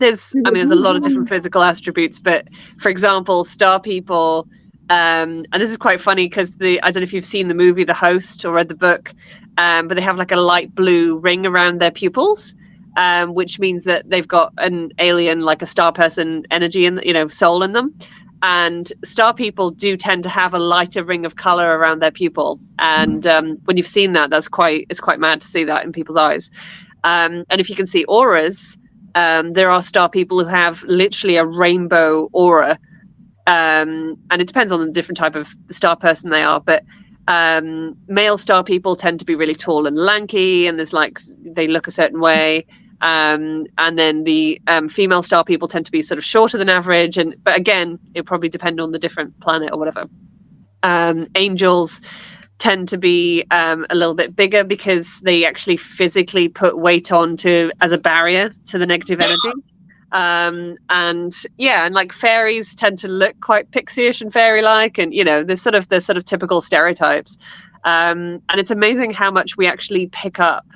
there's a lot of different physical attributes. But for example, star people, and this is quite funny because I don't know if you've seen the movie The Host or read the book, but they have like a light blue ring around their pupils, which means that they've got an alien, like a star person energy and soul in them. And star people do tend to have a lighter ring of color around their pupil. And when you've seen that, it's quite mad to see that in people's eyes. And if you can see auras, there are star people who have literally a rainbow aura. And it depends on the different type of star person they are. But male star people tend to be really tall and lanky, and they look a certain way. And then the female star people tend to be sort of shorter than average. But again, it probably depend on the different planet or whatever. Angels tend to be a little bit bigger because they actually physically put weight on as a barrier to the negative energy. And like fairies tend to look quite pixie-ish and fairy-like, and there's sort of typical stereotypes. And it's amazing how much we actually pick up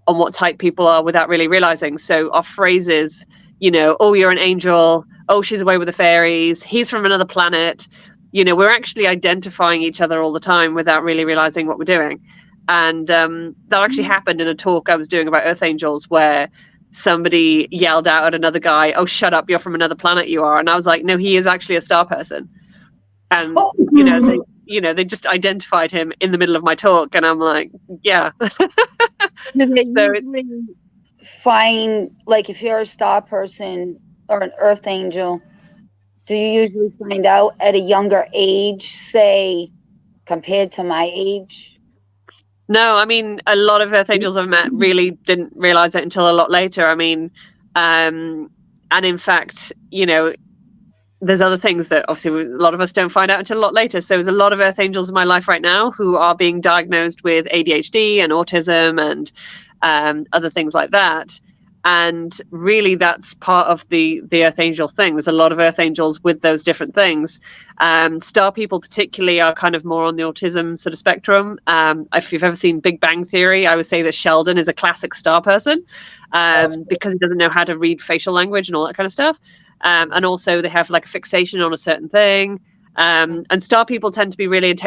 on what type people are without really realizing. So our phrases, oh, you're an angel, oh, she's away with the fairies, he's from another planet. We're actually identifying each other all the time without really realizing what we're doing. And that actually happened in a talk I was doing about Earth Angels, where somebody yelled out at another guy, oh, shut up, you're from another planet, you are. And I was like, no, he is actually a star person. And they just identified him in the middle of my talk, and I'm like, yeah. So find, like, if you're a star person or an Earth Angel, do you usually find out at a younger age, say, compared to my age? No, I mean, a lot of Earth Angels I've met really didn't realize it until a lot later. I mean, and in fact, there's other things that obviously a lot of us don't find out until a lot later. So there's a lot of Earth Angels in my life right now who are being diagnosed with ADHD and autism and other things like that. And really, that's part of the Earth Angel thing. There's a lot of Earth Angels with those different things. Star people particularly are kind of more on the autism sort of spectrum. If you've ever seen Big Bang Theory, I would say that Sheldon is a classic star person because he doesn't know how to read facial language and all that kind of stuff. And also they have like a fixation on a certain thing. And star people tend to be really into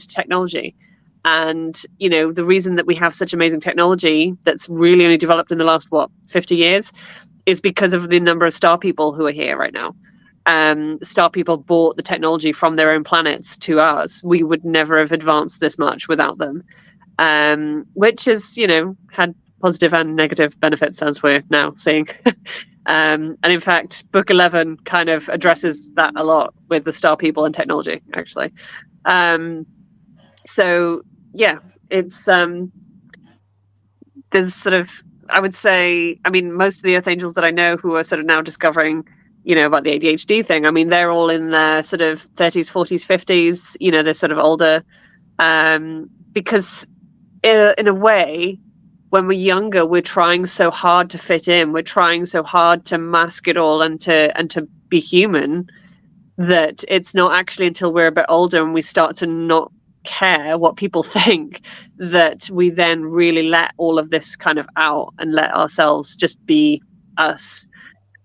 technology. And, the reason that we have such amazing technology that's really only developed in the last, 50 years is because of the number of star people who are here right now. Star people brought the technology from their own planets to ours. We would never have advanced this much without them, which has, had positive and negative benefits, as we're now seeing. And in fact, book 11 kind of addresses that a lot with the star people and technology, actually. So yeah, it's there's sort of, I would say, I mean, most of the Earth Angels that I know who are sort of now discovering, about the ADHD thing. I mean, they're all in their sort of 30s, 40s, 50s. They're sort of older, because in a way, when we're younger, we're trying so hard to fit in. We're trying so hard to mask it all and to be human, that it's not actually until we're a bit older and we start to not care what people think that we then really let all of this kind of out and let ourselves just be us,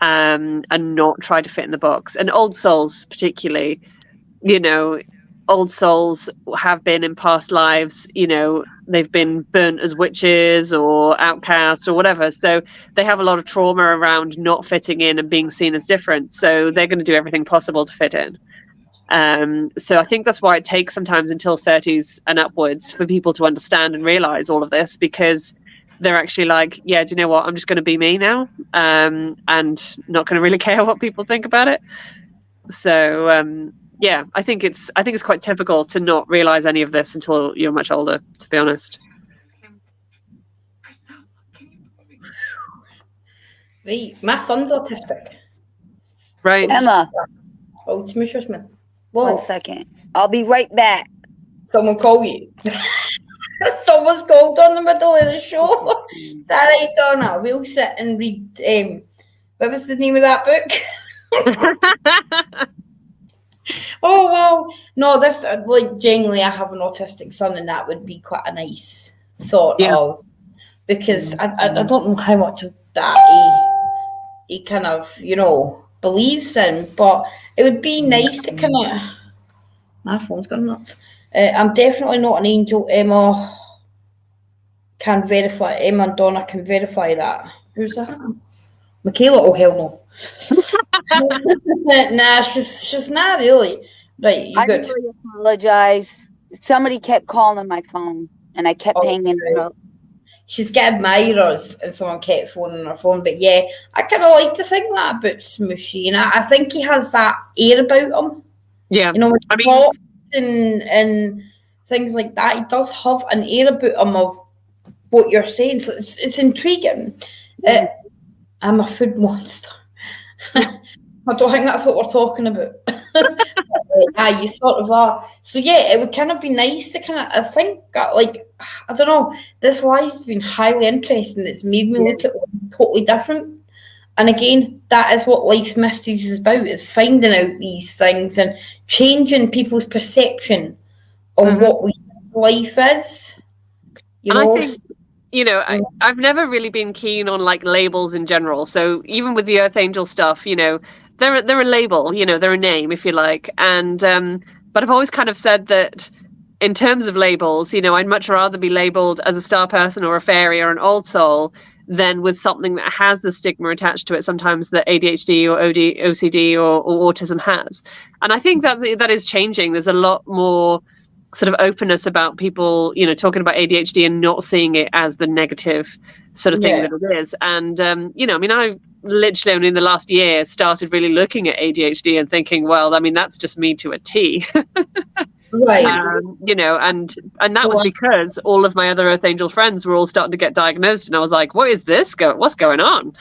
and not try to fit in the box. And old souls particularly, old souls have been in past lives, they've been burnt as witches or outcasts or whatever, so they have a lot of trauma around not fitting in and being seen as different, so they're going to do everything possible to fit in. So I think that's why it takes sometimes until 30s and upwards for people to understand and realize all of this, because they're actually like, yeah, do you know what, I'm just going to be me now, and not going to really care what people think about it. So yeah, I think it's quite typical to not realize any of this until you're much older, to be honest. Right, my son's autistic. Right. Emma, Hold some Schussman. 1 second. I'll be right back. Someone call you. Someone's called on the middle of the show. Is that right, Donna? We'll sit and read. What was the name of that book? Oh wow! No, this genuinely, I have an autistic son, and that would be quite a nice sort of, because I don't know how much of that he kind of believes in, but it would be nice to kind of. My phone's gone nuts. I'm definitely not an angel. Emma can verify. Emma and Donna can verify that. Who's that? Michaela? Oh hell no. Nah, she's not really. Right, you good? I really apologize. Somebody kept calling my phone, and I kept hanging up. She's got admirers, and someone kept phoning her phone. But yeah, I kind of like to think that about Smooshy, and I think he has that air about him. Yeah, talks and things like that. He does have an air about him of what you're saying, so it's intriguing. I'm a food monster. I don't think that's what we're talking about. You sort of are. So yeah, it would kind of be nice to kind of, I think, I don't know, this life's been highly interesting. It's made me look at it totally different. And again, that is what Life's Mysteries is about, is finding out these things and changing people's perception on what we think life is. I think, I've never really been keen on labels in general. So even with the Earth Angel stuff, they're a label, they're a name, if you like. And but I've always kind of said that in terms of labels, I'd much rather be labeled as a star person or a fairy or an old soul than with something that has the stigma attached to it, sometimes that ADHD or OCD or autism has. And I think that is changing. There's a lot more sort of openness about people, talking about ADHD and not seeing it as the negative sort of thing that it is. And, I literally only in the last year started really looking at ADHD and thinking, well, that's just me to a T. Right. And that was because all of my other Earth Angel friends were all starting to get diagnosed, and I was like, what is this? What's going on?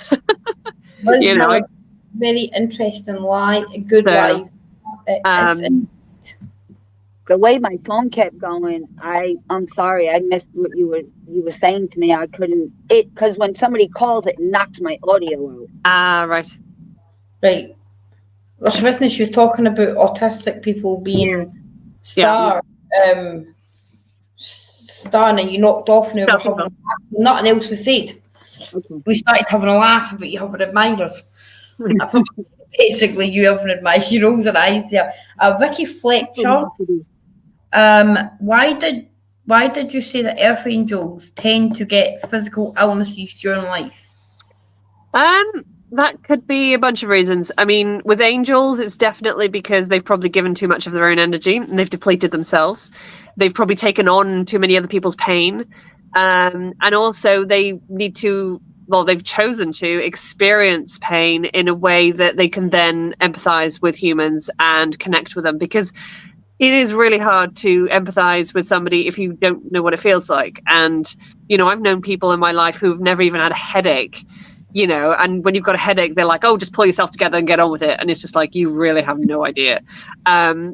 Very interesting life, a good life. The way my phone kept going, I'm sorry, I missed what you were saying to me. I couldn't because when somebody calls, it knocks my audio out. Right. Well, she was talking about autistic people being starring, and you knocked off, and nothing else was said. Okay. We started having a laugh about you having admirers. I thought basically you having admirers. She rolls her eyes there. Vicky Fletcher. Why did you say that Earth Angels tend to get physical illnesses during life? That could be a bunch of reasons. With angels, it's definitely because they've probably given too much of their own energy and they've depleted themselves. They've probably taken on too many other people's pain. And also they need to, they've chosen to experience pain in a way that they can then empathize with humans and connect with them, because it is really hard to empathize with somebody if you don't know what it feels like. And, I've known people in my life who've never even had a headache, you know, and when you've got a headache, they're like, oh, just pull yourself together and get on with it. And it's just like, you really have no idea.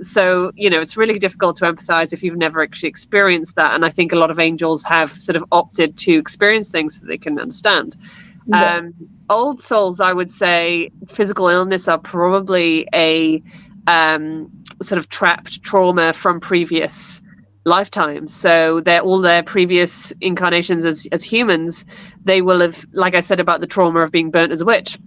So, you know, it's really difficult to empathize if you've never actually experienced that. And I think a lot of angels have sort of opted to experience things so they can understand. Old souls, I would say physical illness are probably a sort of trapped trauma from previous lifetimes. So all their previous incarnations as humans, they will have, like I said about the trauma of being burnt as a witch,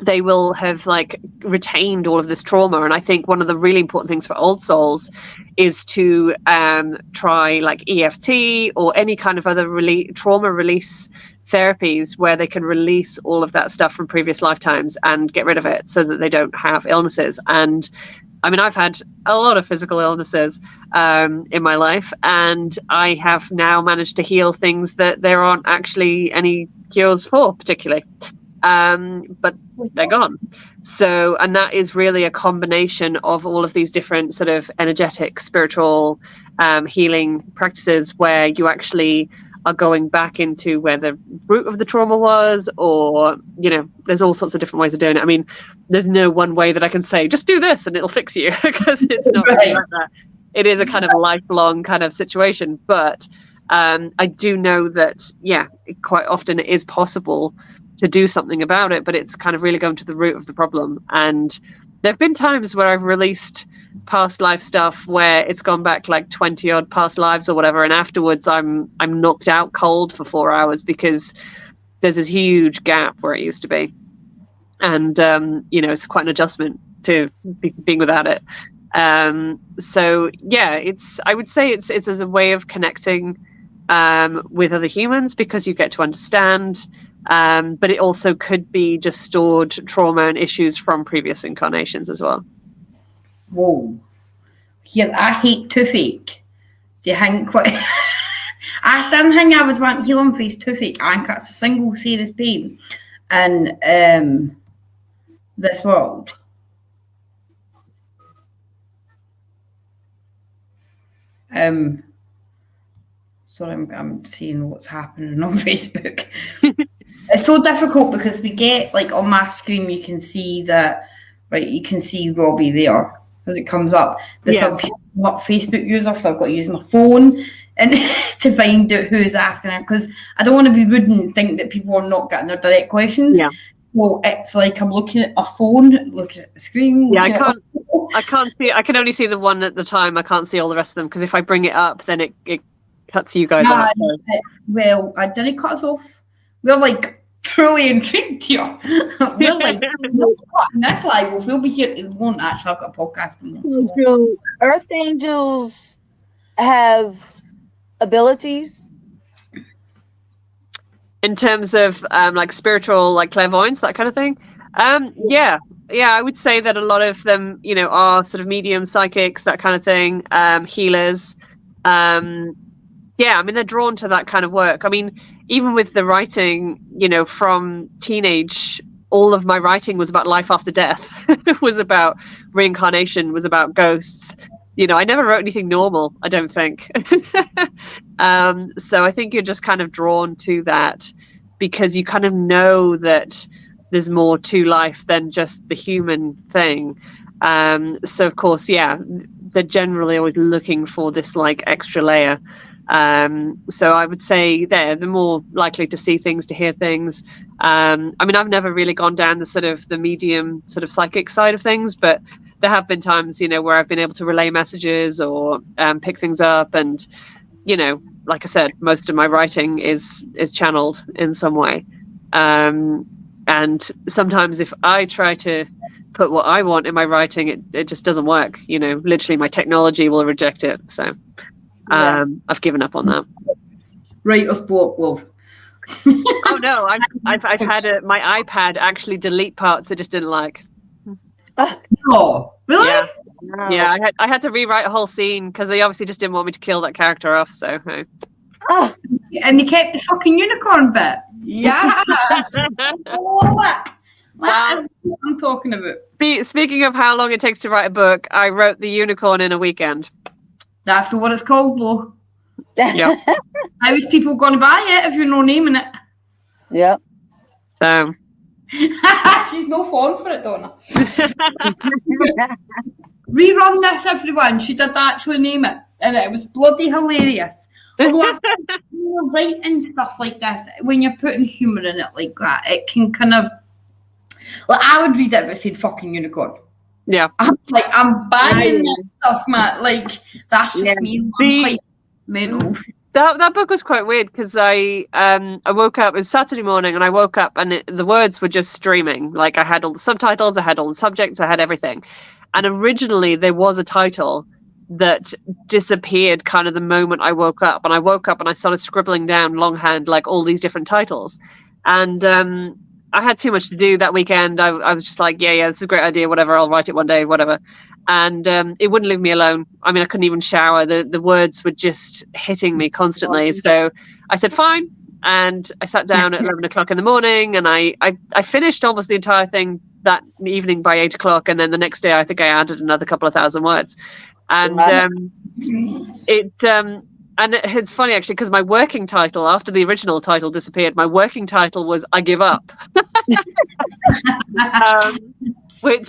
they will have like retained all of this trauma. And I think one of the really important things for old souls is to try like EFT or any kind of other trauma release therapies where they can release all of that stuff from previous lifetimes and get rid of it so that they don't have illnesses. And I mean, I've had a lot of physical illnesses in my life, and I have now managed to heal things that there aren't actually any cures for particularly. But they're gone. So, and that is really a combination of all of these different sort of energetic, spiritual healing practices where you actually are going back into where the root of the trauma was, or, you know, there's all sorts of different ways of doing it. I mean, there's no one way that I can say, just do this and it'll fix you, because it's not really like that. It is a kind of lifelong kind of situation. But I do know that, yeah, quite often it is possible to do something about it, but it's kind of really going to the root of the problem. And there have been times where I've released past life stuff where it's gone back like 20 odd past lives or whatever, and afterwards I'm knocked out cold for 4 hours because there's this huge gap where it used to be. And you know, it's quite an adjustment to being without it. So yeah, I would say it's as a way of connecting with other humans, because you get to understand, but it also could be just stored trauma and issues from previous incarnations as well. Whoa. Here, I hate toothache. Do you think what I something I would want healing for is toothache. I think that's a single serious pain in this world. Sorry, I'm seeing what's happening on Facebook. It's so difficult because we get, like, on my screen you can see that, right, you can see Robbie there as it comes up. But some people are not Facebook users, so I've got to use my phone and to find out who's asking it, because I don't want to be rude and think that people are not getting their direct questions. Yeah. Well, it's like I'm looking at a phone, looking at the screen. Yeah, I can't see. I can only see the one at the time. I can't see all the rest of them, because if I bring it up, then it cuts you guys off. Well, I didn't cut us off. We're like truly intrigued here. We're like, no, this live. We'll be here. It won't actually. I've got a podcast. Do Earth angels have abilities in terms of like spiritual, like clairvoyance, that kind of thing? Yeah, I would say that a lot of them, you know, are sort of medium, psychics, that kind of thing, healers. Yeah, I mean, they're drawn to that kind of work. I mean, even with the writing, you know, from teenage, all of my writing was about life after death. It was about reincarnation, was about ghosts. You know, I never wrote anything normal, I don't think. So I think you're just kind of drawn to that because you kind of know that there's more to life than just the human thing. So, of course, yeah, they're generally always looking for this, like, extra layer. So I would say they're more likely to see things, to hear things. I mean, I've never really gone down the sort of the medium sort of psychic side of things, but there have been times, you know, where I've been able to relay messages or pick things up. And, you know, like I said, most of my writing is channeled in some way. And sometimes if I try to put what I want in my writing, it just doesn't work. You know, literally my technology will reject it. So I've given up on that. Writer's block, love. Oh no, I've had my iPad actually delete parts it just didn't like. Oh, really? Yeah. No. Yeah, I had to rewrite a whole scene because they obviously just didn't want me to kill that character off. So. Oh, and you kept the fucking unicorn bit. Yes. That's what I'm talking about. Speaking of how long it takes to write a book, I wrote the unicorn in a weekend. That's what it's called, though. Yeah. How is people going to buy it if you're not naming it? Yeah. So She's no phone for it, Donna. Rerun this, everyone. She did actually name it, and it was bloody hilarious. Although I think when you're writing stuff like this, when you're putting humour in it like that, it can kind of, like, I would read it if it said fucking unicorn. Yeah. I'm buying this stuff, Matt. Like, that's just me. I'm quite mental. That book was quite weird because I woke up, it was Saturday morning, and I woke up and the words were just streaming. Like, I had all the subtitles, I had all the subjects, I had everything. And originally there was a title that disappeared kind of the moment I woke up. And I woke up and I started scribbling down longhand, like, all these different titles. And I had too much to do that weekend. I was just like, yeah, this is a great idea, whatever, I'll write it one day, whatever. And it wouldn't leave me alone. I mean, I couldn't even shower. The words were just hitting me constantly. So I said, fine. And I sat down at 11 o'clock in the morning, and I finished almost the entire thing that evening by 8 o'clock. And then the next day, I think I added another couple of thousand words. And and it's funny, actually, because my working title, after the original title disappeared, my working title was I Give Up. Which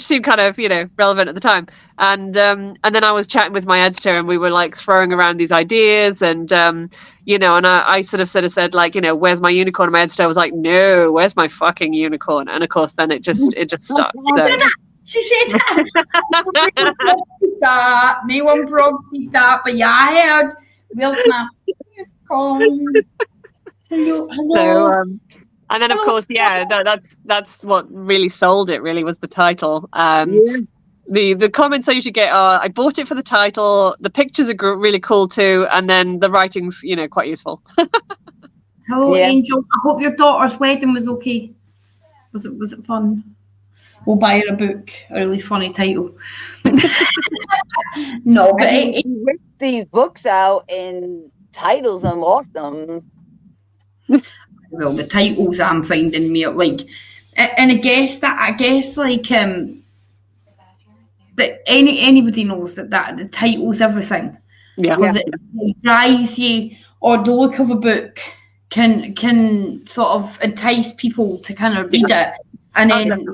seemed kind of, relevant at the time. And then I was chatting with my editor, and we were like throwing around these ideas, and and I sort of said like, where's my unicorn? And my editor was like, no, where's my fucking unicorn? And of course, then it just stuck. So. She said that. No one prompted that, but yeah, I heard. Where's my unicorn? Hello. So, and then, of course, that's what really sold it, really, was the title. The comments I usually get are, I bought it for the title, the pictures are really cool too, and then the writing's, quite useful. Hello, Angel. I hope your daughter's wedding was okay. Was it fun? We'll buy her a book, a really funny title. No, but with these books out and titles are awesome. Well, the titles I'm finding me like, and I guess like that anybody knows that the title's everything. Yeah. It drives you, or the look of a book can sort of entice people to kind of read it, and then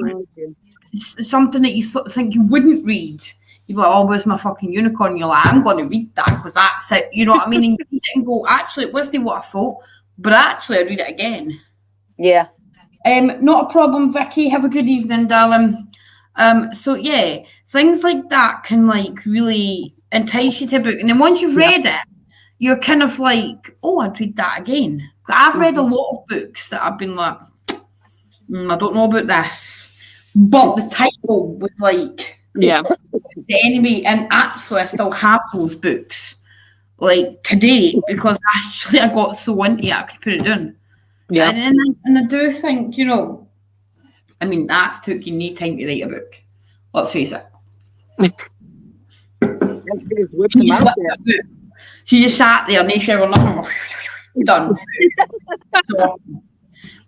it's something that you think you wouldn't read. You're like, oh, where's my fucking unicorn? You're like, I'm going to read that because that's it. You know what I mean? And you read it and go, actually, it wasn't what I thought, but actually, I'd read it again. Yeah. Not a problem, Vicky. Have a good evening, darling. So yeah, things like that can like really entice you to a book, and then once you've read it, you're kind of like, oh, I'd read that again. I've read a lot of books that I've been like, I don't know about this, but the title was like, anyway, and actually I still have those books like today because actually I got so into it I could put it down. Yeah, and I do think, I mean, that took you no time to write a book. Let's face it. She just sat there, no shower, nothing. Done.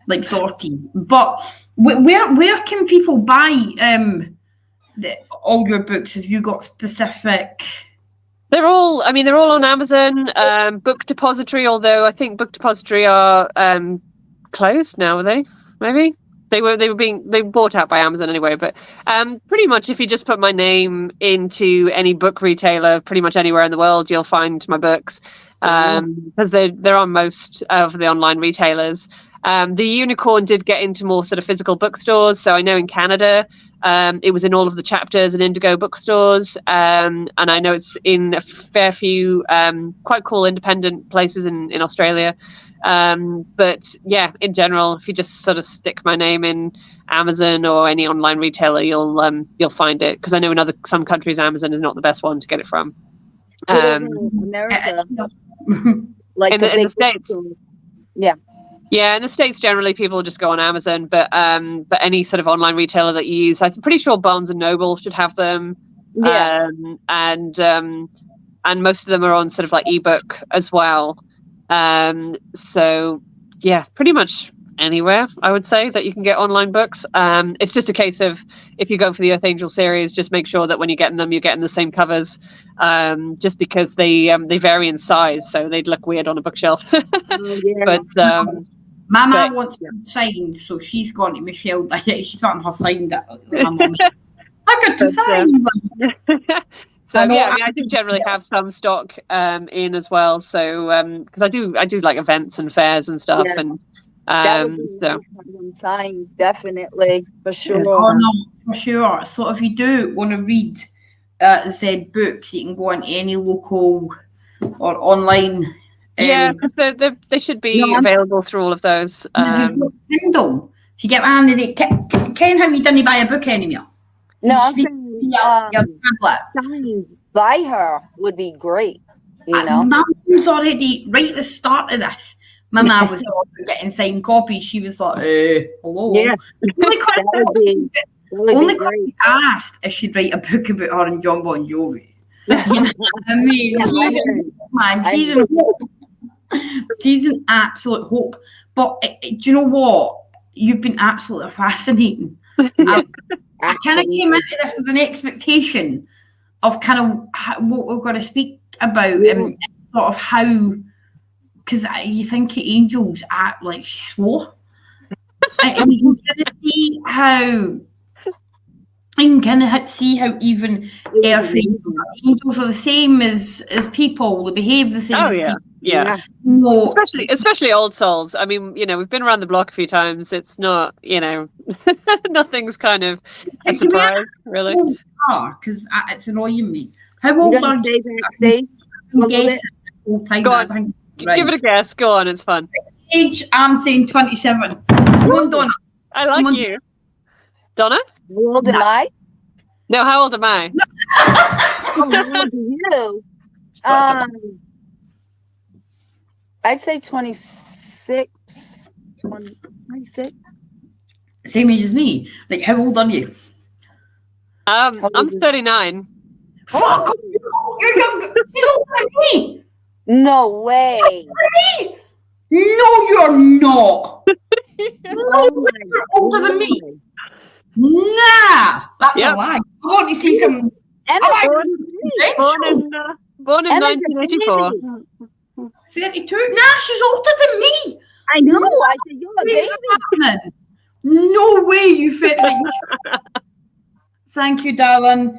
Like sorted. But where can people buy all your books? Have you got specific? They're all on Amazon, Book Depository, although I think Book Depository are closed now, are they? Maybe? They were bought out by Amazon anyway, but pretty much if you just put my name into any book retailer, pretty much anywhere in the world, you'll find my books, because they're on most of the online retailers. The unicorn did get into more sort of physical bookstores, so I know in Canada it was in all of the Chapters and Indigo bookstores, and I know it's in a fair few quite cool independent places in Australia. But yeah, in general, if you just sort of stick my name in Amazon or any online retailer, you'll find it, because I know in some countries Amazon is not the best one to get it from. America, like in the States, yeah, in the States generally people just go on Amazon, but any sort of online retailer that you use, I'm pretty sure Barnes and Noble should have them, and most of them are on sort of like ebook as well. So yeah, pretty much anywhere I would say that you can get online books. It's just a case of, if you go for the Earth Angel series, just make sure that when you're getting them, you're getting the same covers, just because they vary in size, so they'd look weird on a bookshelf. But My mum wants them signed, so she's gone to Michelle. She's gotten her signed. I got them signed. So I do generally have some stock in as well. So because I do like events and fairs and stuff, and so signed definitely for sure. Oh no, for sure. So if you do want to read Z books, you can go on any local or online. Because they should be available through all of those. Kindle. If you get around it, Ken, how you done buy a book anymore? No, I'm saying signed by her would be great. You know, Mum's already right at the start of this. My mum was getting signed copies. She was like, hello. Yeah. Only because she asked if she'd write a book about her and John Bon Jovi. You know what I mean? She's in hope. She's an absolute hope. But do you know what? You've been absolutely fascinating. I kind of came into this with an expectation of kind of what we're going to speak about and sort of how, because you think of angels act like she swore. And you can kind of see how. You can kind of see how even angels are the same as people. They behave the same as people. Yeah. No. Especially old souls. I mean, we've been around the block a few times. It's not, nothing's kind of a surprise, really. Because it's annoying me. How old are you? Go on. Give it a guess. Go on. It's fun. Age, I'm saying 27. Come on, Donna. I like you. Donna? How old am I? No, how old am I? How old are you? I'd say 26. 26. Same age as me. Like, how old are you? I'm 39. Fuck! You're younger. You're older than me. No way. No, you're not. No, you're older than me. Nah, that's a lie. I want to see some. Born in 1984. 32. Nah, she's older than me. I know. I said you're a baby. No way, you fit. Thank you, darling.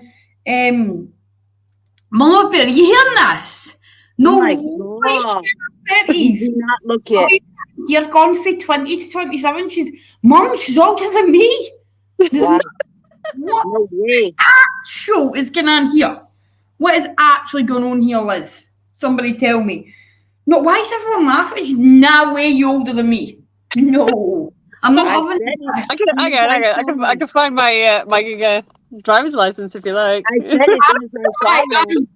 Mama Bear, you hearing this? No way. You do not look it. You're gone for 20 to 27. She's older than me. Wow. What no way. actual is going on here? What is actually going on here, Liz? Somebody tell me. No, why is everyone laughing? She's no way you're older than me. No. I'm not having it. I can find my my driver's license if you like. I said it.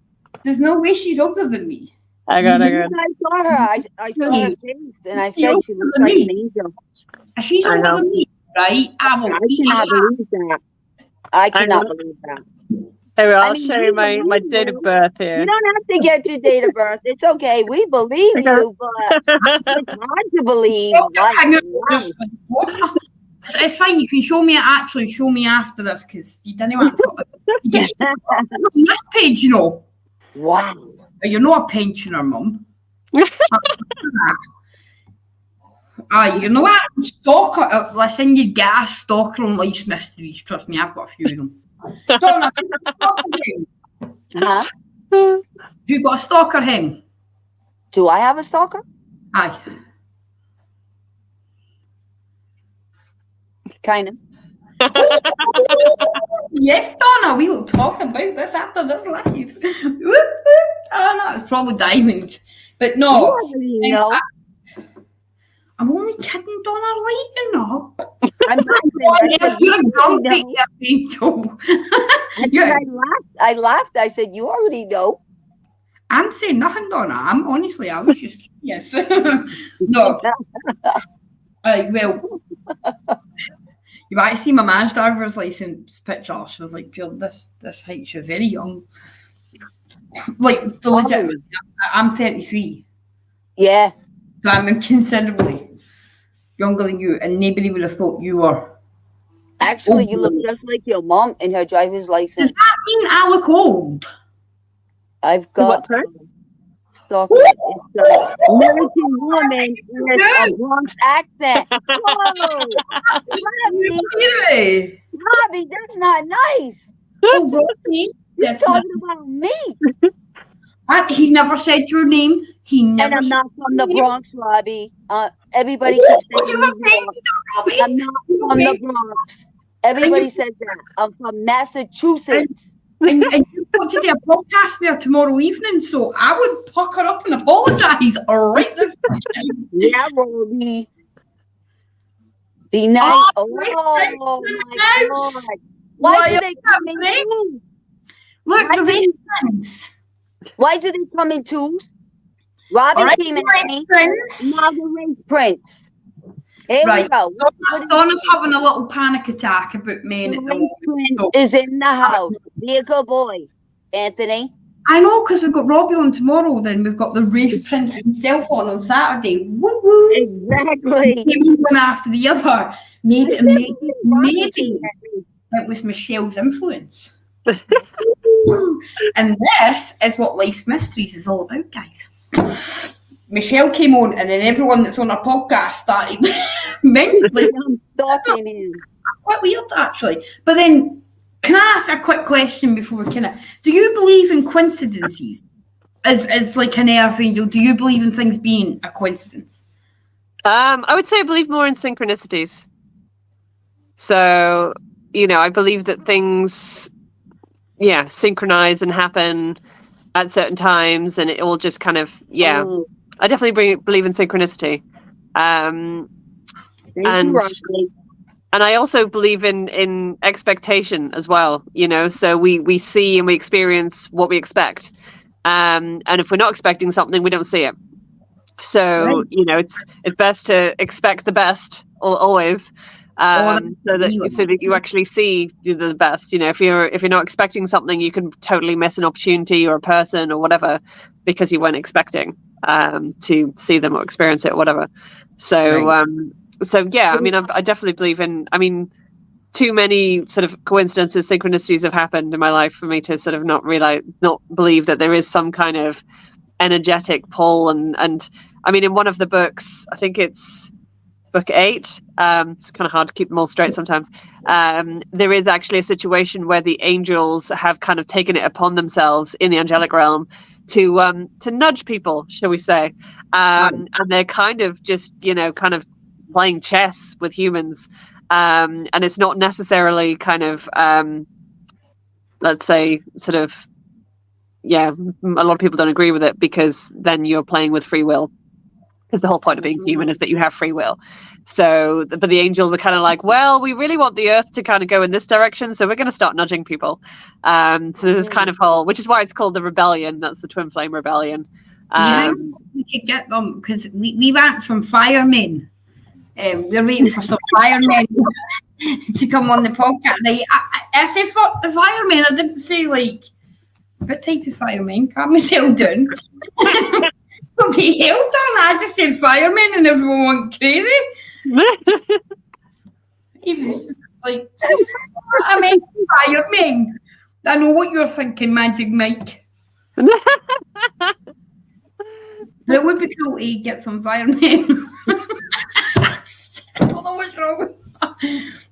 There's no way she's older than me. I got. I saw her. I saw her face, and I said she looks like an angel. She's older than me, right? I cannot believe that. I cannot believe that. Hey, I'll show you my date of birth here. You don't have to get your date of birth. It's okay. We believe you, but it's hard to believe. It's fine. You can show me after this because you didn't want to. Yes, this page, Wow. You're not a pensioner, Mum. You know what? Stalker. Listen, you gas stalker on Life's Mysteries. Trust me, I've got a few of them. Donna, huh? Have you got a stalker, hen? Do I have a stalker? Aye. Kind of. Yes, Donna, we will talk about this after this live. Oh, no, it's probably Diamond. But no. I'm only kidding, Donna, lighten up. I laughed. I said, you already know. I'm saying nothing, Donna. I was just curious. No. Well, you might see my man's driver's license picture. She was like, this height, you're very young. Like, the legit, I'm 33. Yeah. So I'm considerably younger than you, and nobody would have thought you were. Actually, you look just like your mom in her driver's license. Does that mean I look old? I've got stalking. It's a American woman with a Bronx accent. Whoa! Robbie, that's not nice. Oh, Robbie, You're talking about me. He never said your name. He never. And I'm not from the Bronx, Robbie. Everybody keeps saying I'm not from the Bronx. Everybody says that. I'm from Massachusetts. And you got to do a podcast there tomorrow evening, so I would pucker up and apologise right this time. Yeah, Robbie. Be nice. Oh my God. Why do they come in twos? Look, the raisins. Why do they come in twos? Robbie came in me. Now the race prince. Here we go. Donna's having a little panic attack about men at the moment. Is in the house. Be a good boy, Anthony. I know, because we've got Robbie on tomorrow, then we've got the Rave Prince himself on Saturday. Woo-woo. Exactly. One after the other. Maybe it was Michelle's influence. And this is what Life's Mysteries is all about, guys. Michelle came on, and then everyone that's on our podcast started mentally stalking him. Quite weird, actually. But then, can I ask a quick question before we do you believe in coincidences? As like an earth angel, do you believe in things being a coincidence? I would say I believe more in synchronicities. So, I believe that things, synchronize and happen at certain times, and it all just kind of, I definitely believe in synchronicity. And I also believe in expectation as well, so we see and we experience what we expect. And if we're not expecting something, we don't see it. So, it's best to expect the best always. So that you actually see the best. If you're not expecting something, you can totally miss an opportunity or a person or whatever because you weren't expecting to see them or experience it or whatever. So I definitely believe in. Too many sort of coincidences, synchronicities have happened in my life for me to sort of not believe that there is some kind of energetic pull. And in one of the books, I think it's book 8, it's kind of hard to keep them all straight sometimes. There is actually a situation where the angels have kind of taken it upon themselves in the angelic realm to nudge people, shall we say. And they're kind of just, kind of playing chess with humans. And it's not necessarily kind of, let's say, sort of, a lot of people don't agree with it because then you're playing with free will. Because the whole point of being human is that you have free will. So, but the angels are kind of like, well, we really want the earth to kind of go in this direction, so we're going to start nudging people. So there's this kind of whole, which is why it's called the rebellion. That's the twin flame rebellion. We could get them because we want some firemen. We're waiting for some firemen to come on the podcast. I said for the firemen. I didn't say like what type of firemen. Calm myself down. What the hell done? I just said firemen and everyone went crazy. Like, I mean, firemen. I know what you're thinking, Magic Mike. But it would be cool to get some firemen. I don't know what's wrong with that.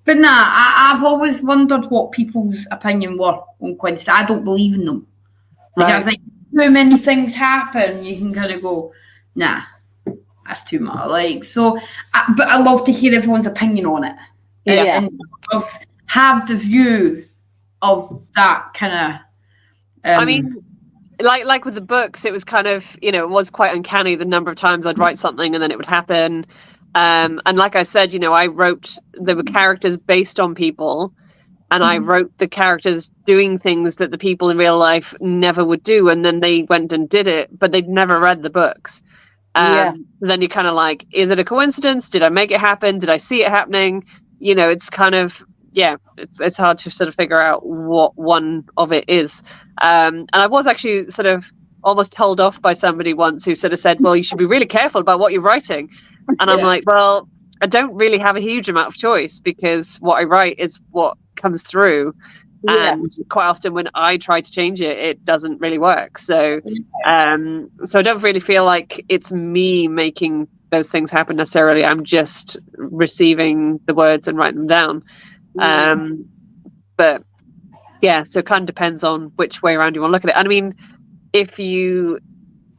But I've always wondered what people's opinion were on coincidences. I don't believe in them. Like, I think too many things happen, you can kind of go, nah, that's too much. Like, so, but I love to hear everyone's opinion on it. And have the view of that kind of. Like with the books, it was kind of, it was quite uncanny the number of times I'd write something and then it would happen. And like I said, there were characters based on people. And I wrote the characters doing things that the people in real life never would do. And then they went and did it, but they'd never read the books. So then you're kind of like, is it a coincidence? Did I make it happen? Did I see it happening? It's kind of, it's hard to sort of figure out what one of it is. And I was actually sort of almost told off by somebody once who sort of said, well, you should be really careful about what you're writing. And I'm like, well, I don't really have a huge amount of choice because what I write is what comes through. And quite often when I try to change it, it doesn't really work. So so I don't really feel like it's me making those things happen necessarily. I'm just receiving the words and writing them down. But yeah, so it kind of depends on which way around you want to look at it. And I mean, if you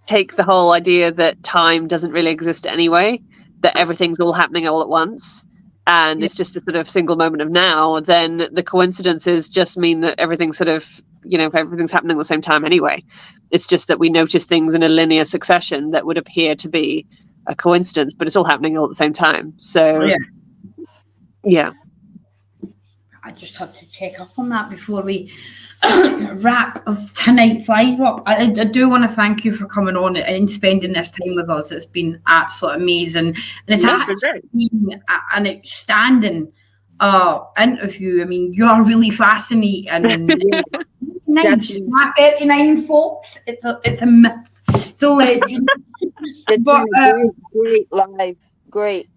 take the whole idea that time doesn't really exist anyway, that everything's all happening all at once, and it's just a sort of single moment of now, then the coincidences just mean that everything's sort of, everything's happening at the same time anyway. It's just that we notice things in a linear succession that would appear to be a coincidence, but it's all happening all at the same time. So, yeah. I just had to check up on that before we wrap of tonight's live up. I do want to thank you for coming on and spending this time with us. It's been absolutely amazing, and it's actually been an outstanding interview. I mean, you are really fascinating. And 39, folks. It's a myth. It's a legend. It's great live. Great.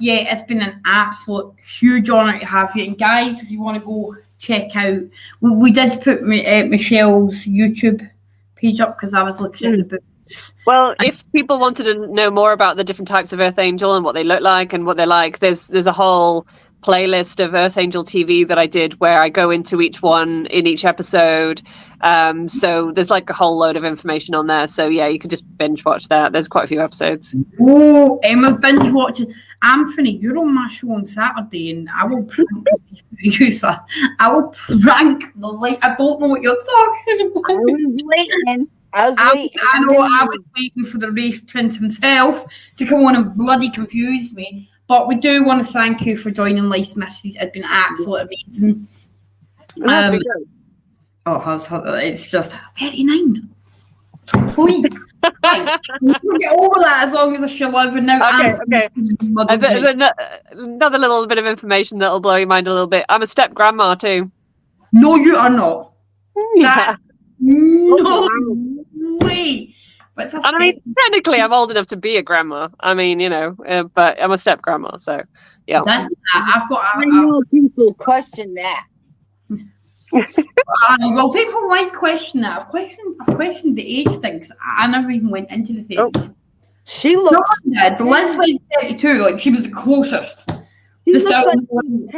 Yeah, it's been an absolute huge honour to have you. And guys, if you want to go check out, we did put Michelle's YouTube page up because I was looking at the books. Well, if people wanted to know more about the different types of Earth Angel and what they look like and what they're like, there's a whole playlist of Earth Angel TV that I did where I go into each one in each episode. So there's like a whole load of information on there. So yeah, you can just binge watch that. There's quite a few episodes. Oh, Emma's binge watching. Anthony, you're on my show on Saturday, and I will prank you, sir. I will prank the light. I don't know what you're talking about. I was waiting. I know I was waiting for the Rafe Prince himself to come on and bloody confuse me. But we do want to thank you for joining Life's Mysteries. It's been absolutely amazing. It's just 39. Please. Right. You can get over that as long as I shall live. And now okay. There's another little bit of information that'll blow your mind a little bit. I'm a step grandma too. No, you are not. Yeah. No way. And I mean, technically, I'm old enough to be a grandma. I mean, but I'm a step grandma, so yeah. I've got. I know people question that. Well, people might question that. I've questioned the age thing because I never even went into the 30s. She looks. Liz went 32, like she was the closest. She looks like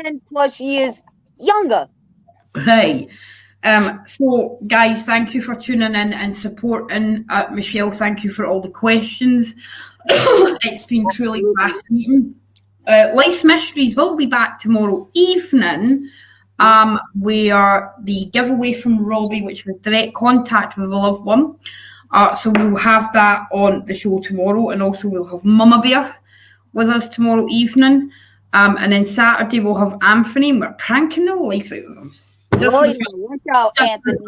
10 plus years younger. Hey. So guys, thank you for tuning in and supporting Michelle. Thank you for all the questions. It's been truly fascinating. Life's Mysteries will be back tomorrow evening. Where the giveaway from Robbie, which was direct contact with a loved one. So we'll have that on the show tomorrow, and also we'll have Mama Bear with us tomorrow evening. And then Saturday we'll have Anthony, and we're pranking the life out of him. Watch out, Anthony.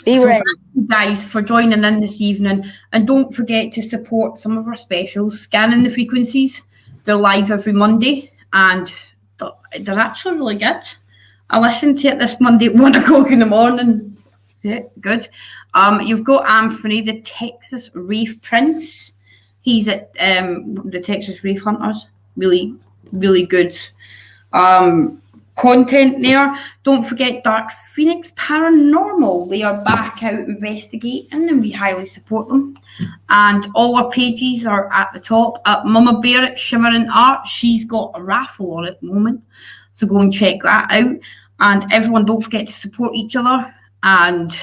Be ready. ready. Thank you guys for joining in this evening, and don't forget to support some of our specials. Scanning the Frequencies, they're live every Monday, and they're actually really good. I listened to it this Monday at 1 o'clock in the morning. Yeah, good. You've got Anthony, the Texas Rafe Prince. He's at the Texas Rafe Hunters. Really, really good content there. Don't forget Dark Phoenix Paranormal. They are back out investigating, and we highly support them. And all our pages are at the top. Mama Bear at Shimmering Art, she's got a raffle on at the moment, so go and check that out. And everyone, don't forget to support each other and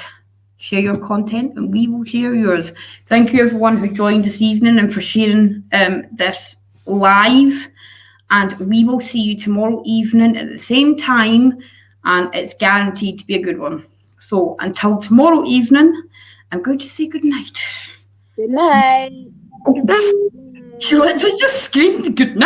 share your content, and we will share yours. Thank you everyone who joined this evening and for sharing this live. And we will see you tomorrow evening at the same time, and it's guaranteed to be a good one. So until tomorrow evening, I'm going to say good night. Good night. Oh, she literally just screamed good night.